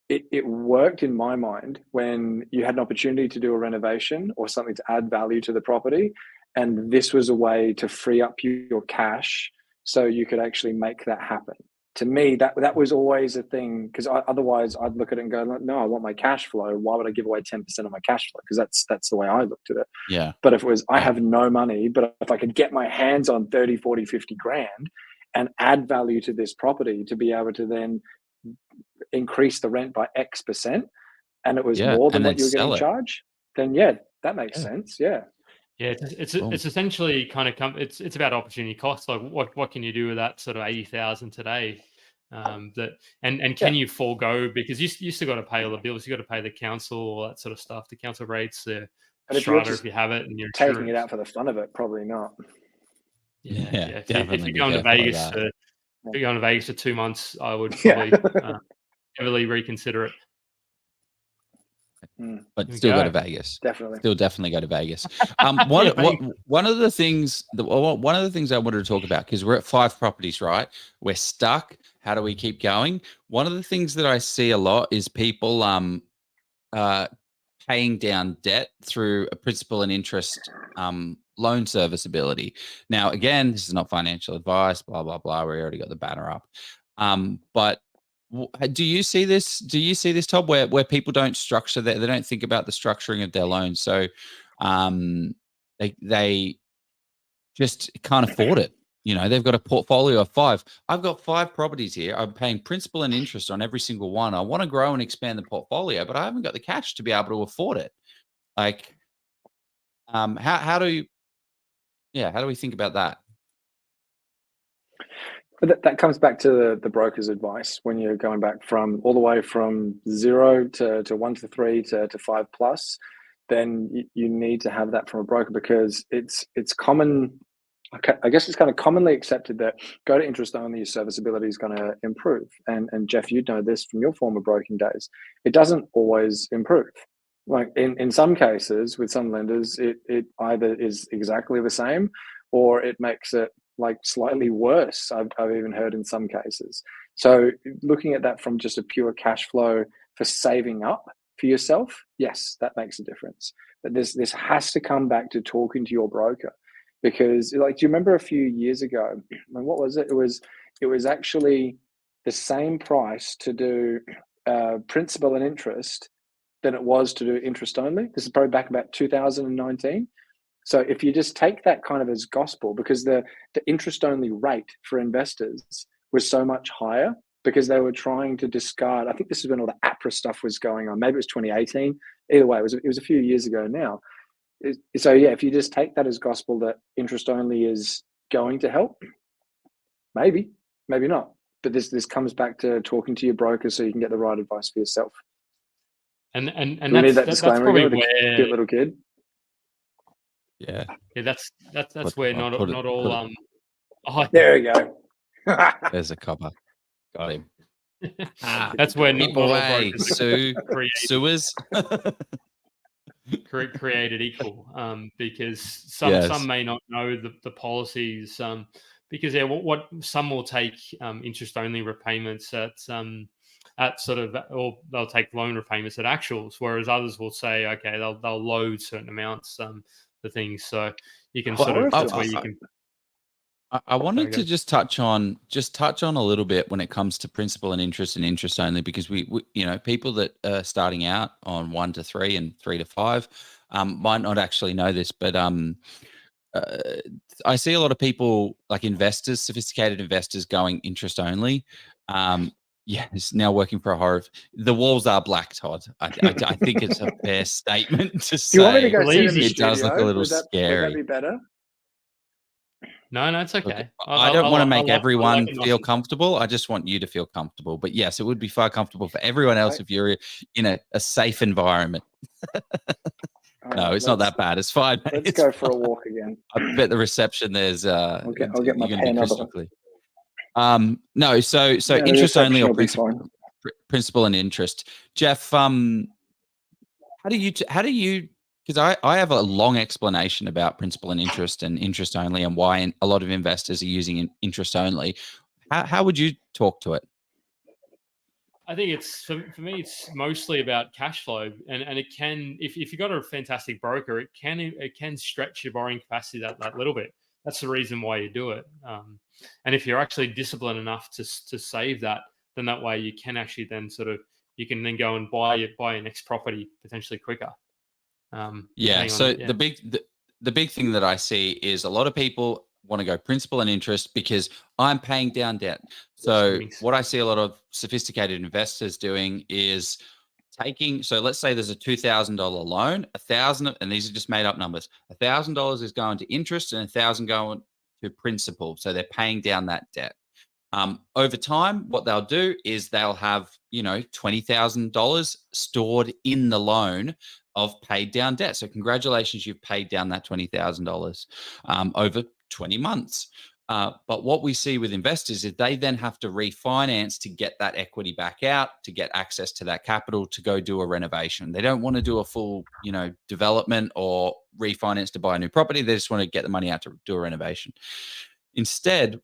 it worked in my mind when you had an opportunity to do a renovation or something to add value to the property, and this was a way to free up your cash so you could actually make that happen. To me, that was always a thing, because otherwise I'd look at it and go, no, I want my cash flow. Why would I give away 10% of my cash flow? Because that's the way I looked at it. Yeah. But if it was, I Yeah. have no money, but if I could get my hands on 30, 40, 50 grand and add value to this property to be able to then increase the rent by X%, and it was Yeah. more than And what then you were getting sell it. charged, then yeah, that makes Yeah. sense. Yeah. Yeah, Boom. it's essentially kind of it's about opportunity cost. Like what can you do with that sort of 80,000 today? That and can you forego, because you still got to pay all the bills, you got to pay the council, all that sort of stuff, the council rates, the And if you're strata just if you have it, and your taking it insurance. out for the fun of it, probably not. Yeah, Yeah. yeah. If Definitely you're be going to careful of Vegas that. if you're going to Vegas for 2 months, I would Yeah. probably heavily reconsider it. But Here we still go to go. Vegas. Definitely. Still definitely go to Vegas. Yeah, One of the things I wanted to talk about, because we're at 5 properties, right? We're stuck. How do we keep going? One of the things that I see a lot is people paying down debt through a principal and interest loan serviceability. Now, again, this is not financial advice, blah, blah, blah. We already got the banner up. But do you see this? Do you see this, Todd, where people don't structure that? They don't think about the structuring of their loans. So they just can't afford it. You know, they've got a portfolio of 5. I've got 5 properties here. I'm paying principal and interest on every single one. I want to grow and expand the portfolio, but I haven't got the cash to be able to afford it. Like, how do we think about that? But that comes back to the broker's advice when you're going back from all the way from 0 to 1 to 3 to 5 plus. Then you need to have that from a broker, because it's common. I guess it's kind of commonly accepted that go to interest only, your serviceability is going to improve. And Jeff, you'd know this from your former broking days. It doesn't always improve. Like in some cases with some lenders, it either is exactly the same or it makes it like slightly worse. I've even heard in some cases. So looking at that from just a pure cash flow for saving up for yourself, yes, that makes a difference. But this has to come back to talking to your broker, because like, do you remember a few years ago? And what was it? It was actually the same price to do principal and interest than it was to do interest only. This is probably back about 2019. So if you just take that kind of as gospel, because the interest only rate for investors was so much higher because they were trying to discard, I think this is when all the APRA stuff was going on. Maybe it was 2018. Either way, it was a few years ago now. So yeah, if you just take that as gospel that interest only is going to help, maybe not. But this comes back to talking to your broker so you can get the right advice for yourself. And Do we need that that's disclaimer probably again with where the cute little kid? Yeah. Yeah, that's where not all There we go. There's a copper. Got him. That's where Keep not all away, brokers Sue. are Sewers. created equal, because Yes. some may not know the policies, because what some will take interest only repayments at sort of, or they'll take loan repayments at actuals, whereas others will say, okay, they'll load certain amounts for things. So you can sort of, that's where you can. I wanted to just touch on a little bit when it comes to principal and interest only, because we people that are starting out on 1 to 3 and 3 to 5 might not actually know this, but I see a lot of people, like investors, sophisticated investors, going interest only. Yeah, it's now working for a horror. The walls are black, Todd. I think it's a fair statement to say. Do you want me to go sit in the it studio? does look a little Would that scary. be better? No, it's okay. Look, I don't want to make everyone feel nice. comfortable. I just want you to feel comfortable. But yes, it would be far comfortable for everyone else if you're in a safe environment. No, it's not that bad. It's fine. Let's go for a walk again. I bet the reception there's I'll get my pen crystal clear. No, so interest only or principal and interest. Jeff, how do you because I have a long explanation about principal and interest only, and why a lot of investors are using interest only. How would you talk to it? I think it's for me, it's mostly about cash flow, and it can, if you've got a fantastic broker, it can stretch your borrowing capacity that little bit. That's the reason why you do it. And if you're actually disciplined enough to save that, then that way you can actually then you can then go and buy your next property potentially quicker. The big thing that I see is a lot of people want to go principal and interest because I'm paying down debt. So what I see a lot of sophisticated investors doing is taking, so let's say there's a $2,000 loan, $1,000, and these are just made up numbers. $1,000 is going to interest and $1,000 going to principal. So they're paying down that debt. Over time, what they'll do is they'll have, $20,000 stored in the loan of paid down debt. So congratulations, you've paid down that $20,000 over 20 months. But what we see with investors is they then have to refinance to get that equity back out, to get access to that capital to go do a renovation. They don't want to do a full, development or refinance to buy a new property. They just want to get the money out to do a renovation. Instead,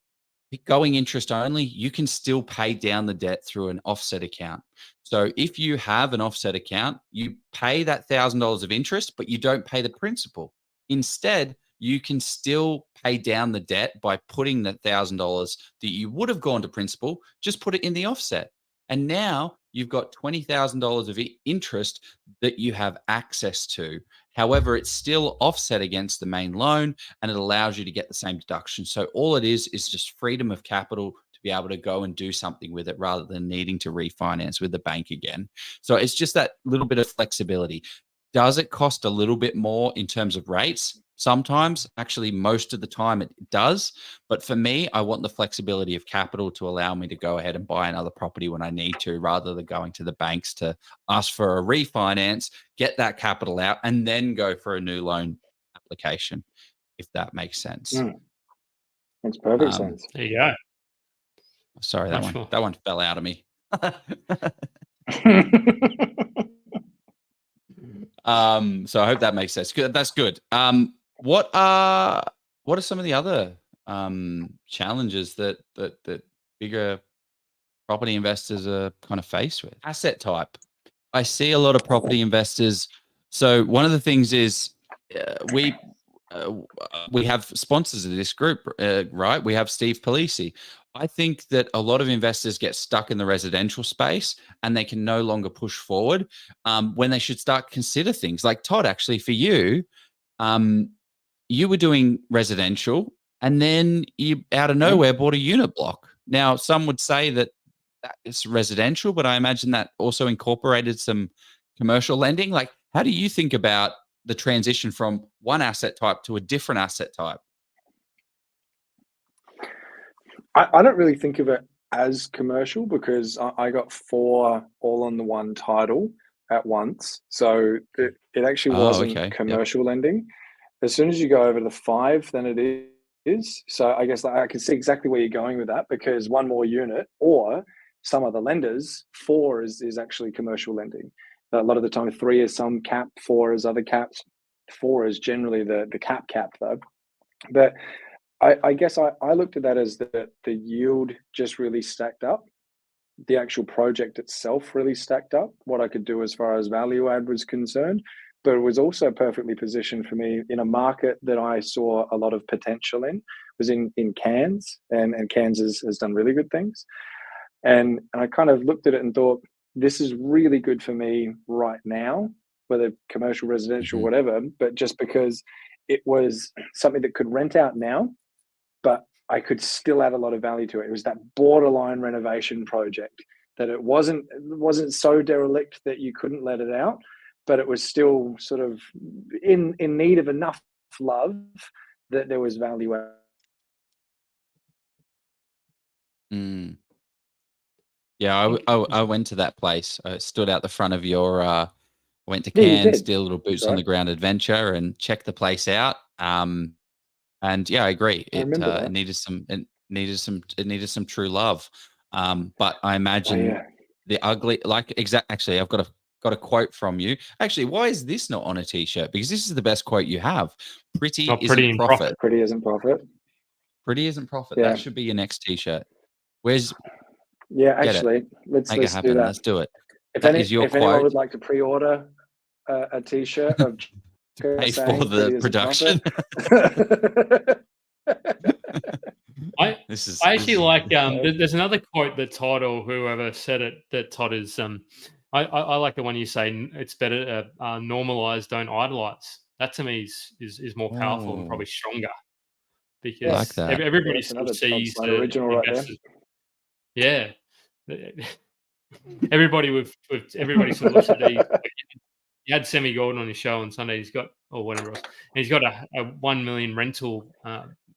going interest only, you can still pay down the debt through an offset account. So if you have an offset account, you pay that $1,000 of interest, but you don't pay the principal. Instead, you can still pay down the debt by putting the $1,000 that you would have gone to principal, just put it in the offset. And now you've got $20,000 of interest that you have access to. However, it's still offset against the main loan, and it allows you to get the same deduction. So all it is just freedom of capital to be able to go and do something with it rather than needing to refinance with the bank again. So it's just that little bit of flexibility. Does it cost a little bit more in terms of rates? Sometimes, actually, most of the time it does. But for me, I want the flexibility of capital to allow me to go ahead and buy another property when I need to, rather than going to the banks to ask for a refinance, get that capital out, and then go for a new loan application, if that makes sense. Makes perfect sense. There you go. Sorry, that one fell out of me. So I hope that makes sense. Good. That's good. What are some of the other challenges that bigger property investors are kind of faced with? Asset type. I see a lot of property investors. So one of the things is we have sponsors of this group, right? We have Steve Palisi. I think that a lot of investors get stuck in the residential space and they can no longer push forward when they should start consider things like Todd. Actually, for you, you were doing residential and then you out of nowhere bought a unit block. Now, some would say that is residential, but I imagine that also incorporated some commercial lending. Like, how do you think about the transition from one asset type to a different asset type? I don't really think of it as commercial because I got 4 all on the one title at once. So it actually wasn't commercial lending. As soon as you go over to 5, then it is. So I guess I can see exactly where you're going with that, because one more unit or some other lenders, 4 is actually commercial lending. A lot of the time 3 is some cap, 4 is other caps. 4 is generally the cap though. But I guess I looked at that as the yield just really stacked up. The actual project itself really stacked up, what I could do as far as value add was concerned, but it was also perfectly positioned for me in a market that I saw a lot of potential in, was in Cairns, and Cairns has done really good things. And I kind of looked at it and thought, this is really good for me right now, whether commercial, residential, whatever, but just because it was something that could rent out now, but I could still add a lot of value to it. It was that borderline renovation project, that it wasn't so derelict that you couldn't let it out, but it was still sort of in need of enough love that there was value added. Yeah, I went to that place. I stood out the front of your. Went to Cairns, did a little boots on the ground adventure, and checked the place out. And yeah, I agree. It needed some true love. But I imagine the ugly, actually, I've got a quote from you. Actually, why is this not on a t-shirt? Because this is the best quote you have. Pretty isn't profit. Pretty isn't profit. Pretty isn't profit. Yeah. That should be your next t-shirt. Let's do that. That. Let's do it. If anyone would like to pre-order a t-shirt of pay for the production. I actually like there's another quote that Todd or whoever said it, that Todd is I like the one you say, it's better normalize, don't idolize. That to me is more powerful and probably stronger, because like that. everybody still sees the original investors. Right there. Yeah. Everybody sort of looks at these. He had Semi Golden on his show on Sunday. He's got, or whatever else, and he's got a 1 million rental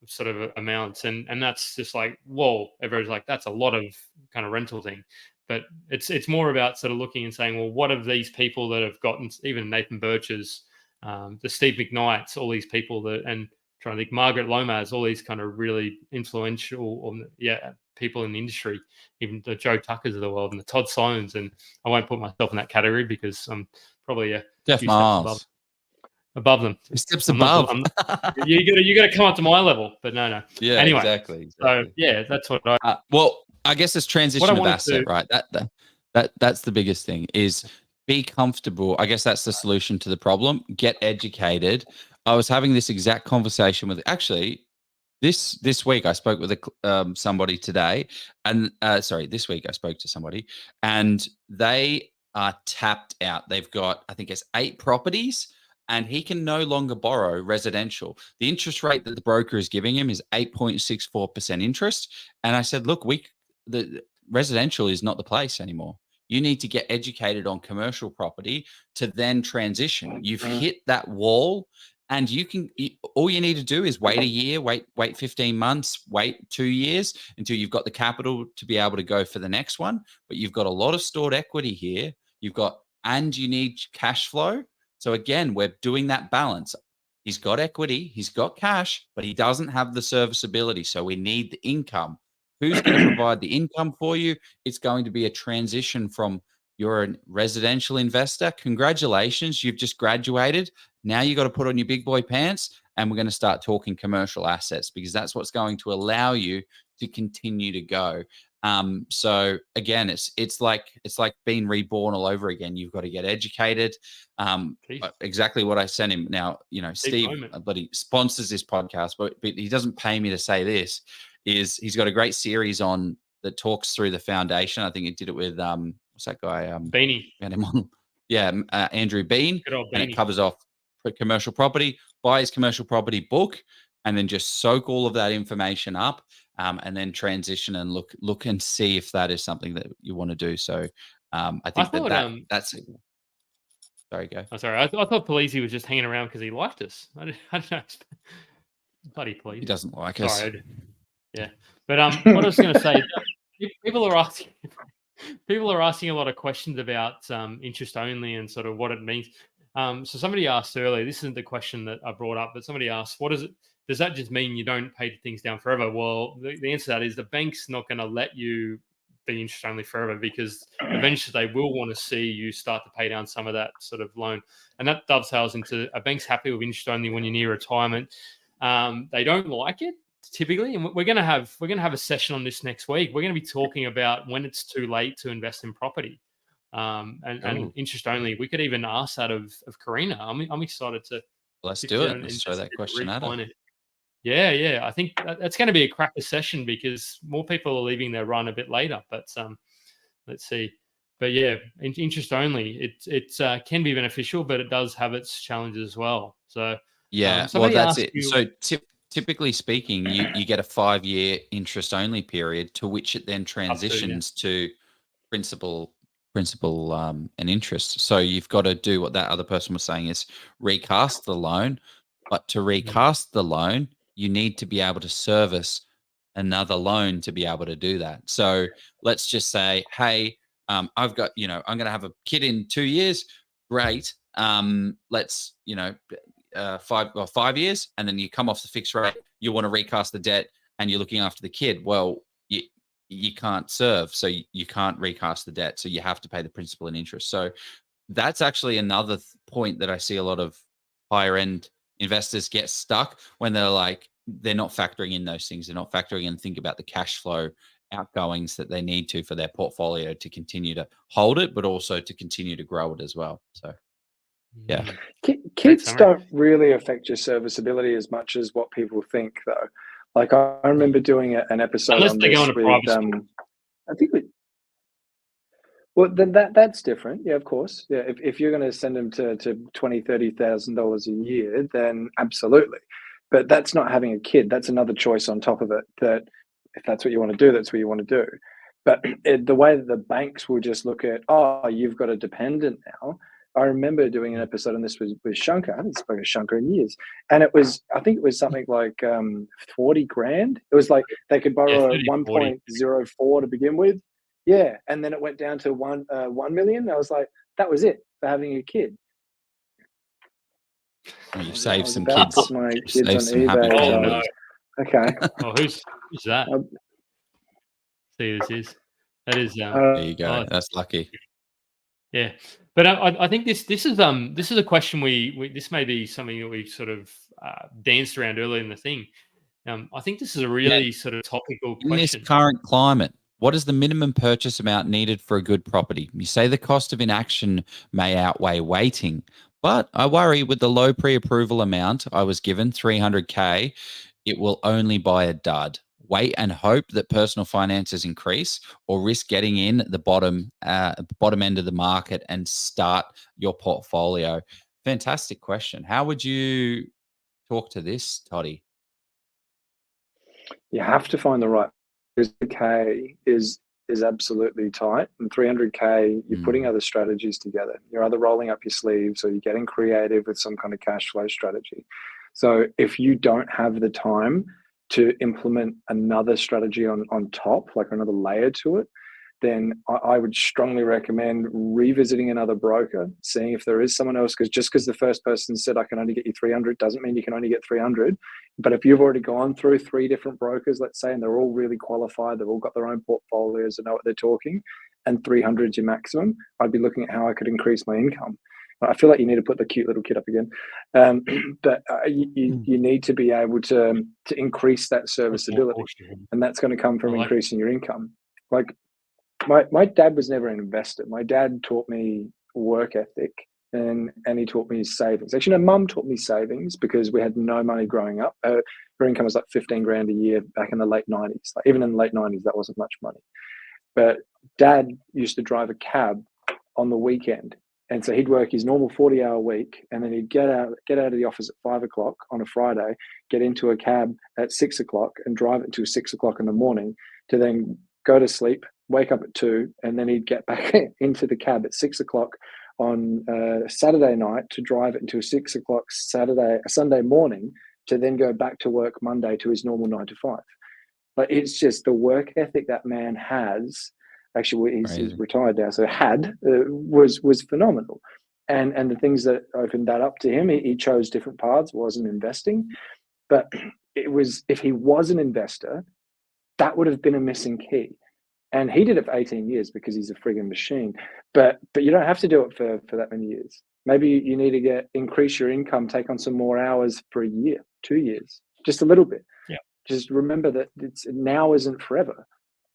sort of amounts, and that's just like, whoa! Everyone's like, that's a lot of kind of rental thing. But it's more about sort of looking and saying, well, what of these people that have gotten, even Nathan Birch's, the Steve McKnights, all these people that, and trying to think, Margaret Lomas, all these kind of really influential, people in the industry, even the Joe Tuckers of the world and the Todd Sloans. And I won't put myself in that category because I'm probably a Jeff few Miles steps above them. Steps above. You got to come up to my level, but no. Yeah, anyway, exactly. So yeah, that's what I. Well, I guess it's transition of asset, right? That's the biggest thing, is be comfortable. I guess that's the solution to the problem. Get educated. I was having this exact conversation with, actually, this week I spoke with somebody today, and this week I spoke to somebody, and they are tapped out. They've got, I think it's 8 properties, and he can no longer borrow residential. The interest rate that the broker is giving him is 8.64% interest. And I said, look, the residential is not the place anymore. You need to get educated on commercial property to then transition. You've hit that wall, and all you need to do is wait a year, wait 15 months, wait 2 years until you've got the capital to be able to go for the next one. But you've got a lot of stored equity here. And you need cash flow. So again, we're doing that balance. He's got equity, he's got cash, but he doesn't have the serviceability. So we need the income. Who's going to provide the income for you? It's going to be a transition from, you're a residential investor. Congratulations, you've just graduated. Now you got to put on your big boy pants, and we're going to start talking commercial assets, because that's what's going to allow you to continue to go. So again, it's like being reborn all over again. You've got to get educated. Exactly what I sent him. Now, Steve, but he sponsors this podcast, but he doesn't pay me to say this. He's got a great series on that talks through the foundation. I think he did it with what's that guy? Beanie. Had him on. Yeah, Andrew Bean. Good old And Beanie. it covers off commercial property. Buy his commercial property book, and then just soak all of that information up. And then transition and look and see if that is something that you want to do. So I think that's it. Sorry, go. Oh, sorry. I thought Polizzi was just hanging around because he liked us. I don't know. Bloody Polizzi. He doesn't like us. Sorry. Yeah. But what I was going to say, people are asking a lot of questions about interest only and sort of what it means. So somebody asked earlier, this isn't the question that I brought up, but somebody asked, what is it? Does that just mean you don't pay things down forever? Well, the answer to that is the bank's not going to let you be interest only forever, because eventually they will want to see you start to pay down some of that sort of loan. And that dovetails into, a bank's happy with interest only when you're near retirement. They don't like it typically. And we're going to have a session on this next week. We're going to be talking about when it's too late to invest in property. And interest only. We could even ask that of Karina. I'm excited to. Let's do it. Let's throw that question at her. Yeah. I think that's going to be a cracker session because more people are leaving their run a bit later. But let's see. But yeah, interest only. It can be beneficial, but it does have its challenges as well. So yeah, well, that's it. So typically speaking, you get a 5-year interest only period to which it then transitions to principal and interest. So you've got to do what that other person was saying is recast the loan, but to recast the loan, you need to be able to service another loan to be able to do that. So let's just say, hey, I've got, I'm going to have a kid in 2 years. Great. Let's, 5 years, and then you come off the fixed rate. You want to recast the debt, and you're looking after the kid. Well, you can't serve, so you can't recast the debt. So you have to pay the principal and interest. So that's actually another point that I see a lot of higher end investors get stuck when they're not factoring in those things. They're not factoring in, think about the cash flow outgoings that they need to for their portfolio to continue to hold it, but also to continue to grow it as well. So, yeah. Kids don't really affect your serviceability as much as what people think, though. Like I remember doing an episode on this with, I think well, then that's different. Yeah, of course. Yeah, if you're going to send them to $20,000-$30,000 a year, then absolutely. But that's not having a kid. That's another choice on top of it. That if that's what you want to do, that's what you want to do. But the way that the banks will just look at, oh, you've got a dependent now. I remember doing an episode on this with Shankar. I haven't spoken to Shankar in years. And I think it was something like 40 grand. It was like they could borrow 1.04 to begin with. Yeah. And then it went down to 1 million. I was like, that was it for having a kid. Well, you saved some kids. Put my kids on eBay. Oh, no. Okay. Oh, who's that? See, this is. That is. There you go. That's lucky. Yeah, but I think this is a question this may be something that we've sort of danced around earlier in the thing. I think this is a really sort of topical question. In this current climate, what is the minimum purchase amount needed for a good property? You say the cost of inaction may outweigh waiting, but I worry with the low pre-approval amount I was given, 300K, it will only buy a dud. Wait and hope that personal finances increase, or risk getting in the bottom end of the market and start your portfolio? Fantastic question. How would you talk to this, Toddy? You have to find the right. 300K is absolutely tight, and 300K, you're putting other strategies together. You're either rolling up your sleeves or you're getting creative with some kind of cash flow strategy. So if you don't have the time to implement another strategy on top, like another layer to it, then I would strongly recommend revisiting another broker, seeing if there is someone else, because just because the first person said I can only get you 300 doesn't mean you can only get 300. But if you've already gone through 3 different brokers, let's say, and they're all really qualified, they've all got their own portfolios and know what they're talking, and 300 is your maximum, I'd be looking at how I could increase my income. I feel like you need to put the cute little kid up again. But you need to be able to increase that serviceability. And that's going to come from increasing your income. Like my dad was never an investor. My dad taught me work ethic and he taught me savings. Actually, no, mum taught me savings because we had no money growing up. Her income was like 15 grand a year back in the late 90s. Like even in the late 90s, that wasn't much money. But dad used to drive a cab on the weekend. And so he'd work his normal 40-hour week, and then he'd get out of the office at 5 o'clock on a Friday, get into a cab at 6 o'clock and drive it until 6 o'clock in the morning to then go to sleep, wake up at 2, and then he'd get back into the cab at 6 o'clock on Saturday night to drive it until 6 o'clock Sunday morning to then go back to work Monday to his normal 9 to 5. But it's just the work ethic that man has. Actually, he's retired now, so was phenomenal. And the things that opened that up to him, he chose different paths, wasn't investing. But it was, if he was an investor, that would have been a missing key. And he did it for 18 years because he's a friggin' machine. But you don't have to do it for that many years. Maybe you need to increase your income, take on some more hours for a year, 2 years, just a little bit. Yeah. Just remember that now isn't forever.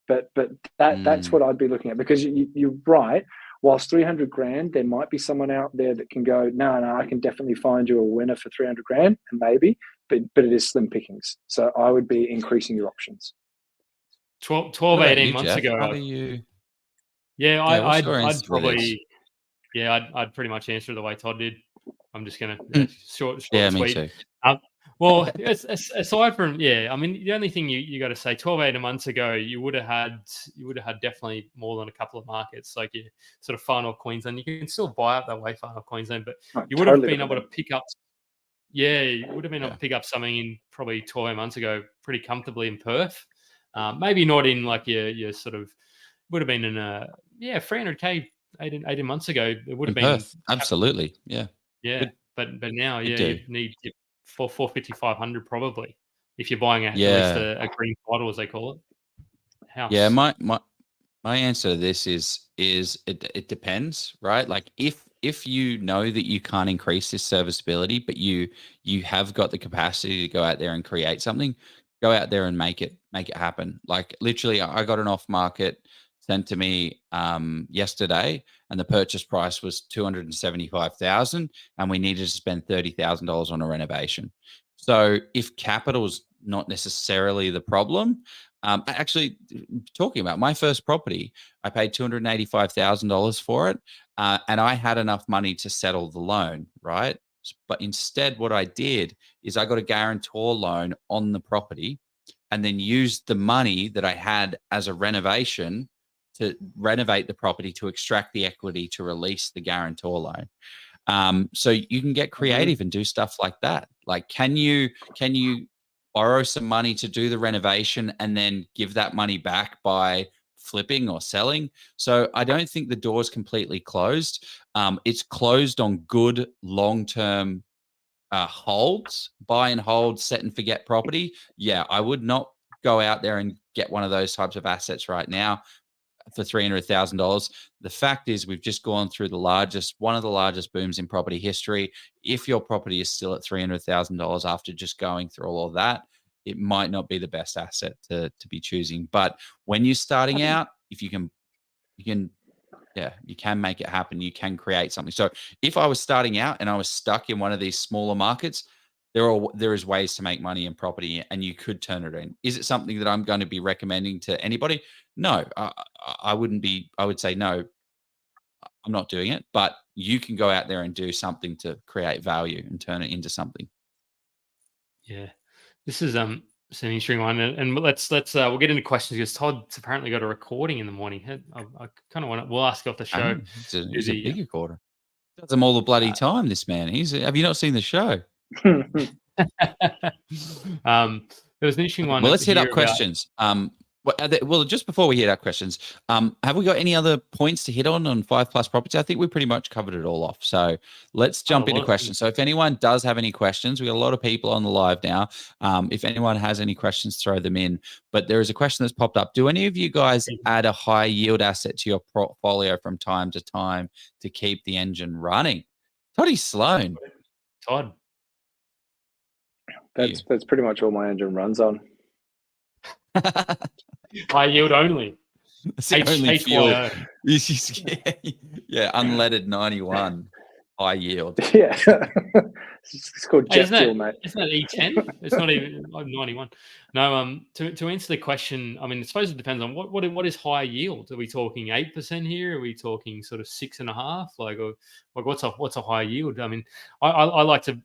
But that's what I'd be looking at, because you're right. Whilst 300 grand, there might be someone out there that can go, no, I can definitely find you a winner for 300 grand, and maybe. but it is slim pickings. So I would be increasing your options. 12 What about 18 you, months Jeff? ago. How do you? Yeah, What's your I'd answer to probably, I'd pretty much answer it the way Todd did. I'm just gonna short Yeah, and me sweet. too. Well, aside from I mean, the only thing you got to say, 12, 18 months ago, you would have had definitely more than a couple of markets, like you sort of far north Queensland. You can still buy up that way, far north Queensland, but you would have been able to pick up. Yeah, you would have been able to pick up something in probably 12 months ago pretty comfortably in Perth. Maybe not in like your sort of, would have been in a 300K 18 months ago. It would have In been Perth, absolutely. Yeah. yeah, Good- but now good you do. need 450, 500 probably if you're buying at least Yeah. a green title, as they call it, house. Yeah, my answer to this is it depends, right? Like if you know that you can't increase this serviceability, but you have got the capacity to go out there and create something, go out there and make it happen. Like literally, I got an off market sent to me yesterday, and the purchase price was 275,000, and we needed to spend $30,000 on a renovation. So if capital's not necessarily the problem, actually, talking about my first property, I paid $285,000 for it, and I had enough money to settle the loan, right? But instead, what I did is I got a guarantor loan on the property, and then used the money that I had as a renovation to renovate the property to extract the equity to release the guarantor loan. So you can get creative and do stuff like that. Like, can you borrow some money to do the renovation and then give that money back by flipping or selling? So I don't think the door's completely closed. It's closed on good long-term holds, buy and hold, set and forget property. Yeah, I would not go out there and get one of those types of assets right now for $300,000. The fact is, we've just gone through one of the largest booms in property history. If your property is still at $300,000 after just going through all of that, it might not be the best asset to be choosing. But when you're starting out, if you can make it happen. You can create something. So if I was starting out and I was stuck in one of these smaller markets, there is ways to make money in property, and you could turn it in. Is it something that I'm going to be recommending to anybody? No, I wouldn't be. I would say no, I'm not doing it. But you can go out there and do something to create value and turn it into something. Yeah, this is it's an interesting one, and let's we'll get into questions because Todd's apparently got a recording in the morning. I kind of want to. We'll ask you off the show. He's a big recorder. Does them all the bloody time. This man. Have you not seen the show? There was an interesting one. Well, let's hit up questions. Well, just before we hit up questions, have we got any other points to hit on 5+ properties? I think we pretty much covered it all off. So let's jump into questions. So if anyone does have any questions, we got a lot of people on the live now. If anyone has any questions, throw them in. But there is a question that's popped up. Do any of you guys add a high yield asset to your portfolio from time to time to keep the engine running? Todd Sloan. Todd. That's pretty much all my engine runs on. High yield only. Only fuel. Yeah, unleaded 91. High yield. Yeah. It's called jet fuel, mate. Isn't that E10? It's not even 91. No, to answer the question, I mean, I suppose it depends on what is high yield. Are we talking 8% here? Are we talking sort of 6.5%? Like what's a high yield? I mean, I like to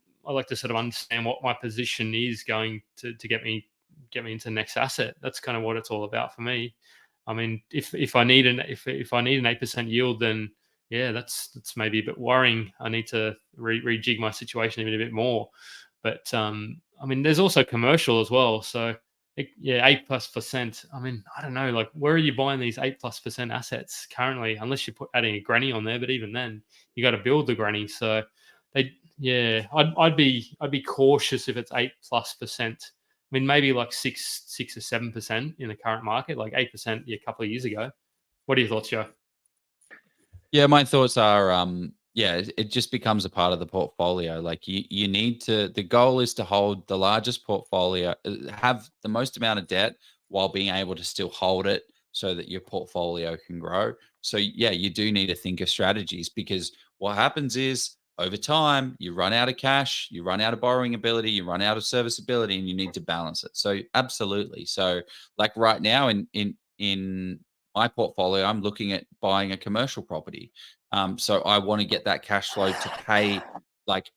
sort of understand what my position is going to get me into the next asset. That's kind of what it's all about for me. I mean, if I need an 8% yield, then yeah, that's maybe a bit worrying. I need to rejig my situation even a bit more. But I mean, there's also commercial as well. So 8+%. I mean, I don't know, like where are you buying these 8+% assets currently? Unless you're adding a granny on there, but even then, you got to build the granny. So I'd be cautious if it's 8+%. I mean, maybe like 6 or 7% in the current market, like 8% a couple of years ago. What are your thoughts, Joe? Yeah, my thoughts are, it just becomes a part of the portfolio. Like you need to, the goal is to hold the largest portfolio, have the most amount of debt while being able to still hold it so that your portfolio can grow. So yeah, you do need to think of strategies, because what happens is over time, you run out of cash, you run out of borrowing ability, you run out of serviceability, and you need to balance it. So absolutely. So like right now in my portfolio, I'm looking at buying a commercial property. So I want to get that cash flow to pay. Like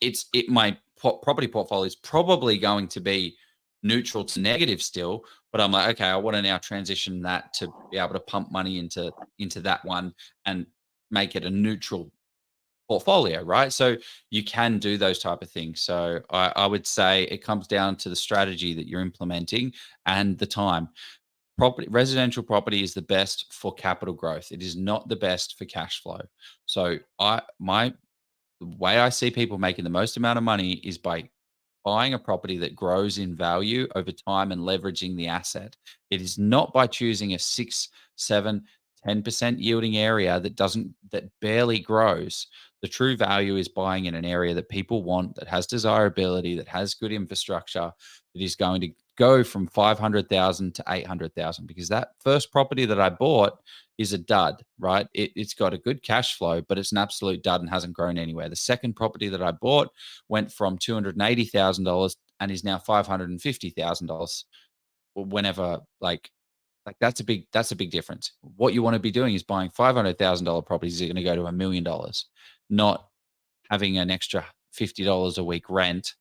my property portfolio is probably going to be neutral to negative still, but I'm like, okay, I want to now transition that to be able to pump money into that one and make it a neutral portfolio, right? So you can do those type of things. So I would say it comes down to the strategy that you're implementing and the time. Residential property is the best for capital growth. It is not the best for cash flow. So the way I see people making the most amount of money is by buying a property that grows in value over time and leveraging the asset. It is not by choosing a 6, 7, 10% yielding area that barely grows. The true value is buying in an area that people want, that has desirability, that has good infrastructure, that is going to go from 500,000 to 800,000, because that first property that I bought is a dud, right? It's got a good cash flow, but it's an absolute dud and hasn't grown anywhere. The second property that I bought went from $280,000 and is now $550,000. Whenever like that's a big difference. What you want to be doing is buying $500,000 properties that are going to go to $1 million, not having an extra $50 a week rent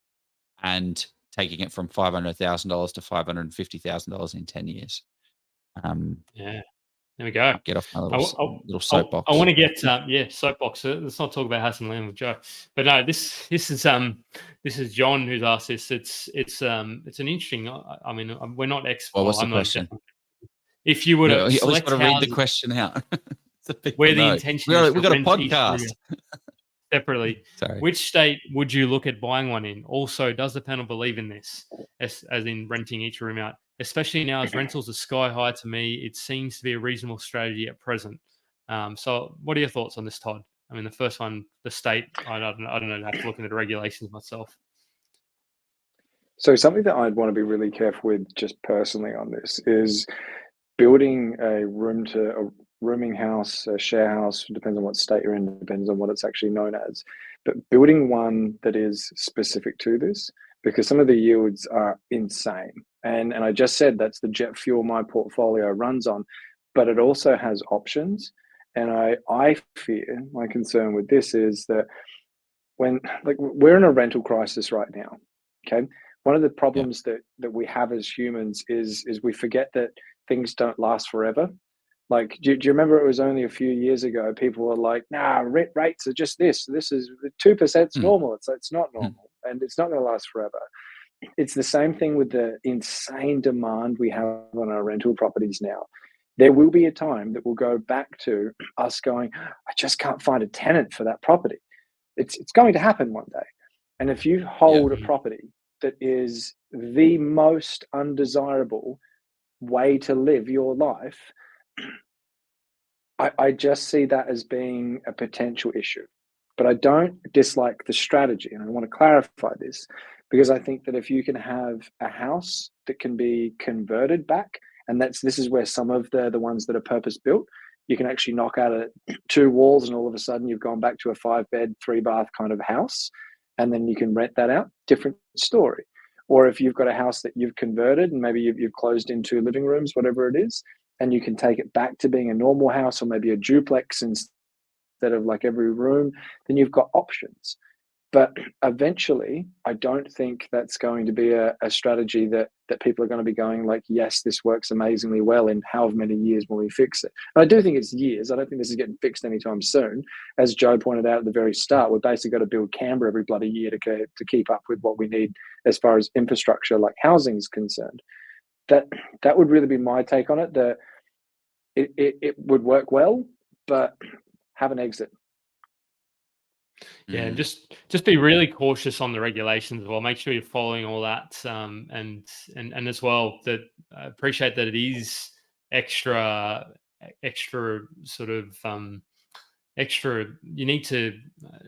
and taking it from $500,000 to $550,000 in 10 years. Yeah. There we go. Get off my little soapbox. I want to get soapbox. Let's not talk about house and land with Joe. But no, this is John who's asked this. It's an interesting. I mean, we're not experts. Well, what's the question? If you were to you always select got to read the question out. where the intention is we got a podcast separately. Sorry. Which state would you look at buying one in? Also, does the panel believe in this, as in renting each room out? Especially now as rentals are sky high, to me, it seems to be a reasonable strategy at present. So what are your thoughts on this, Todd? I mean, the first one, the state, I don't know, I have to look into the regulations myself. So something that I'd want to be really careful with just personally on this is building a rooming house, a share house, depends on what state you're in, depends on what it's actually known as, but building one that is specific to this, because some of the yields are insane. And I just said that's the jet fuel my portfolio runs on, but it also has options. And I fear, my concern with this is that we're in a rental crisis right now, okay? One of the problems that we have as humans is we forget that things don't last forever. Like, do you remember it was only a few years ago, people were like, nah, rates are just this is 2% normal. It's not normal and it's not going to last forever. It's the same thing with the insane demand we have on our rental properties now. There will be a time that we'll go back to us going, I just can't find a tenant for that property. It's going to happen one day. And if you hold a property that is the most undesirable way to live your life, I just see that as being a potential issue. But I don't dislike the strategy. And I want to clarify this, because I think that if you can have a house that can be converted back, and this is where some of the ones that are purpose built, you can actually knock out 2 walls and all of a sudden you've gone back to a 5-bed, 3-bath kind of house, and then you can rent that out, different story. Or if you've got a house that you've converted and maybe you've closed in 2 living rooms, whatever it is, and you can take it back to being a normal house or maybe a duplex instead of like every room, then you've got options. But eventually, I don't think that's going to be a strategy that people are going to be going like, yes, this works amazingly well in however many years when we fix it. And I do think it's years. I don't think this is getting fixed anytime soon. As Joe pointed out at the very start, we've basically got to build Canberra every bloody year to keep up with what we need as far as infrastructure like housing is concerned. That would really be my take on it. It would work well, but have an exit. Yeah, and just be really cautious on the regulations as well. Make sure you're following all that, and as well that I appreciate that it is extra sort of extra. You need to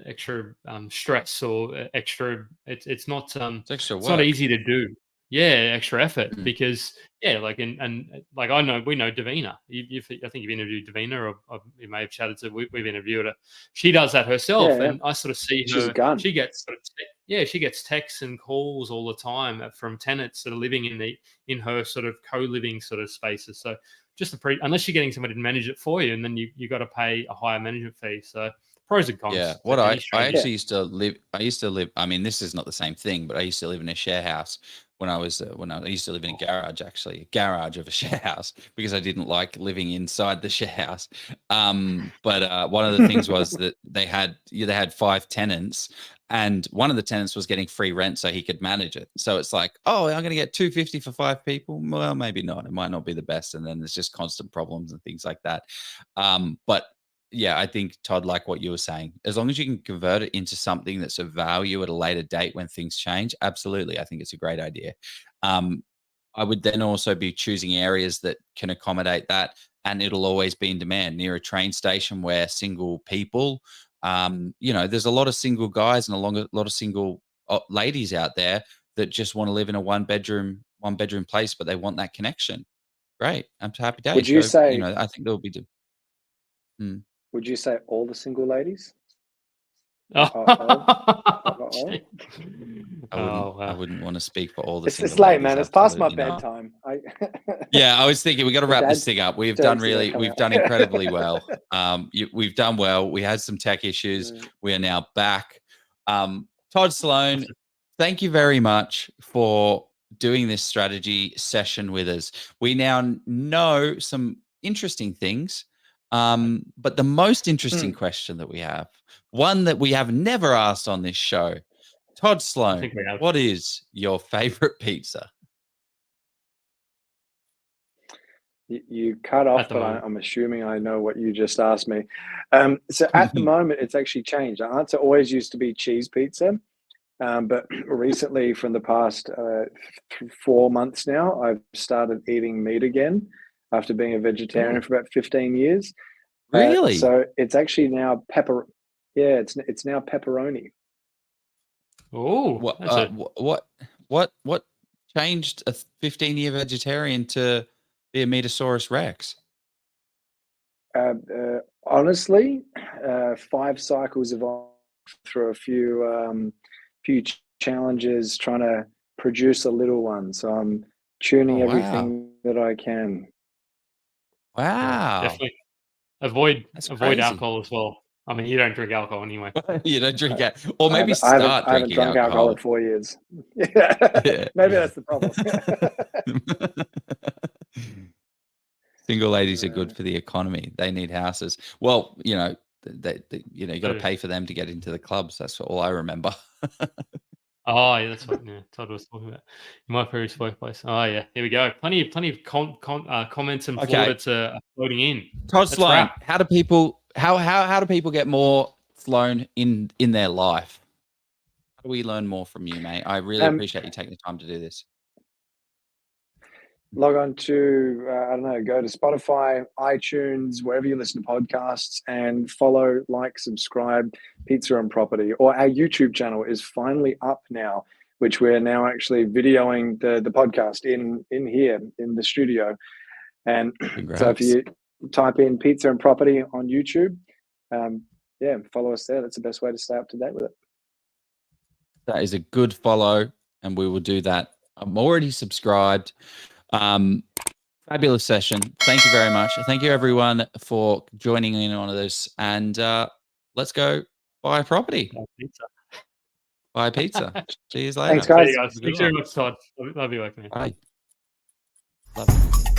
extra stress or extra. It's not extra work. It's not easy to do. extra effort because like and like we know Davina. I think you've interviewed Davina, or you may have chatted to. We've interviewed her. She does that herself, and I sort of see She's her. a gun. She gets she gets texts and calls all the time from tenants that are living in her sort of co-living sort of spaces. So just unless you're getting somebody to manage it for you, and then you got to pay a higher management fee. So pros and cons. Yeah, what I actually used to live. I used to live. I mean, this is not the same thing, but I used to live in a share house when I used to live in a garage, actually, a garage of a share house, because I didn't like living inside the share house. But one of the things was that they had 5 tenants, and one of the tenants was getting free rent, so he could manage it. So it's like, oh, I'm going to get $250 for 5 people. Well, maybe not. It might not be the best, and then there's just constant problems and things like that. But yeah, I think, Todd, like what you were saying, as long as you can convert it into something that's of value at a later date when things change, absolutely, I think it's a great idea. I would then also be choosing areas that can accommodate that, and it'll always be in demand near a train station where single people, there's a lot of single guys and a lot of single ladies out there that just want to live in a one bedroom place, but they want that connection. Great, I'm happy days. Would you say? I think there'll be. Would you say all the single ladies? I wouldn't want to speak for all the. It's late, man. It's past my bedtime. Yeah, I was thinking we got to wrap this thing up. We've done incredibly well. We've done well. We had some tech issues. We are now back. Todd Sloan, thank you very much for doing this strategy session with us. We now know some interesting things. But the most interesting question that we have, one that we have never asked on this show, Todd Sloan, what is your favorite pizza? You cut off, but I'm assuming I know what you just asked me. So at the moment, it's actually changed. The answer always used to be cheese pizza. But recently, from the past 4 months now, I've started eating meat again after being a vegetarian for about 15 years. Really? So it's actually now it's now pepperoni. Oh, what changed a 15-year vegetarian to be a Metasaurus Rex? Honestly, 5 cycles of through a few challenges trying to produce a little one. So I'm tuning everything that I can. Wow. Definitely. Avoid alcohol as well. I mean, you don't drink alcohol anyway. You don't drink it, or maybe I haven't drunk alcohol in 4 years. Yeah. Maybe that's the problem. Single ladies are good for the economy. They need houses. Well, you got to pay for them to get into the clubs. That's all I remember. Oh, yeah, that's what Todd was talking about. In my previous workplace. Oh, yeah. Here we go. Plenty of comments and plaudits are floating in. Todd Sloan, how do people get more Sloan in their life? How do we learn more from you, mate? I really appreciate you taking the time to do this. Log on to, go to Spotify, iTunes, wherever you listen to podcasts, and follow, like, subscribe, Pizza and Property. Or our YouTube channel is finally up now, which we're now actually videoing the podcast in here in the studio. And so if you type in Pizza and Property on YouTube, follow us there. That's the best way to stay up to date with it. That is a good follow, and we will do that. I'm already subscribed. Fabulous session. Thank you very much. Thank you, everyone, for joining in on this. And let's go buy a property. Buy a pizza. See you later. Thanks, guys. Thanks very much, Todd. Love you, man. Bye. Love you.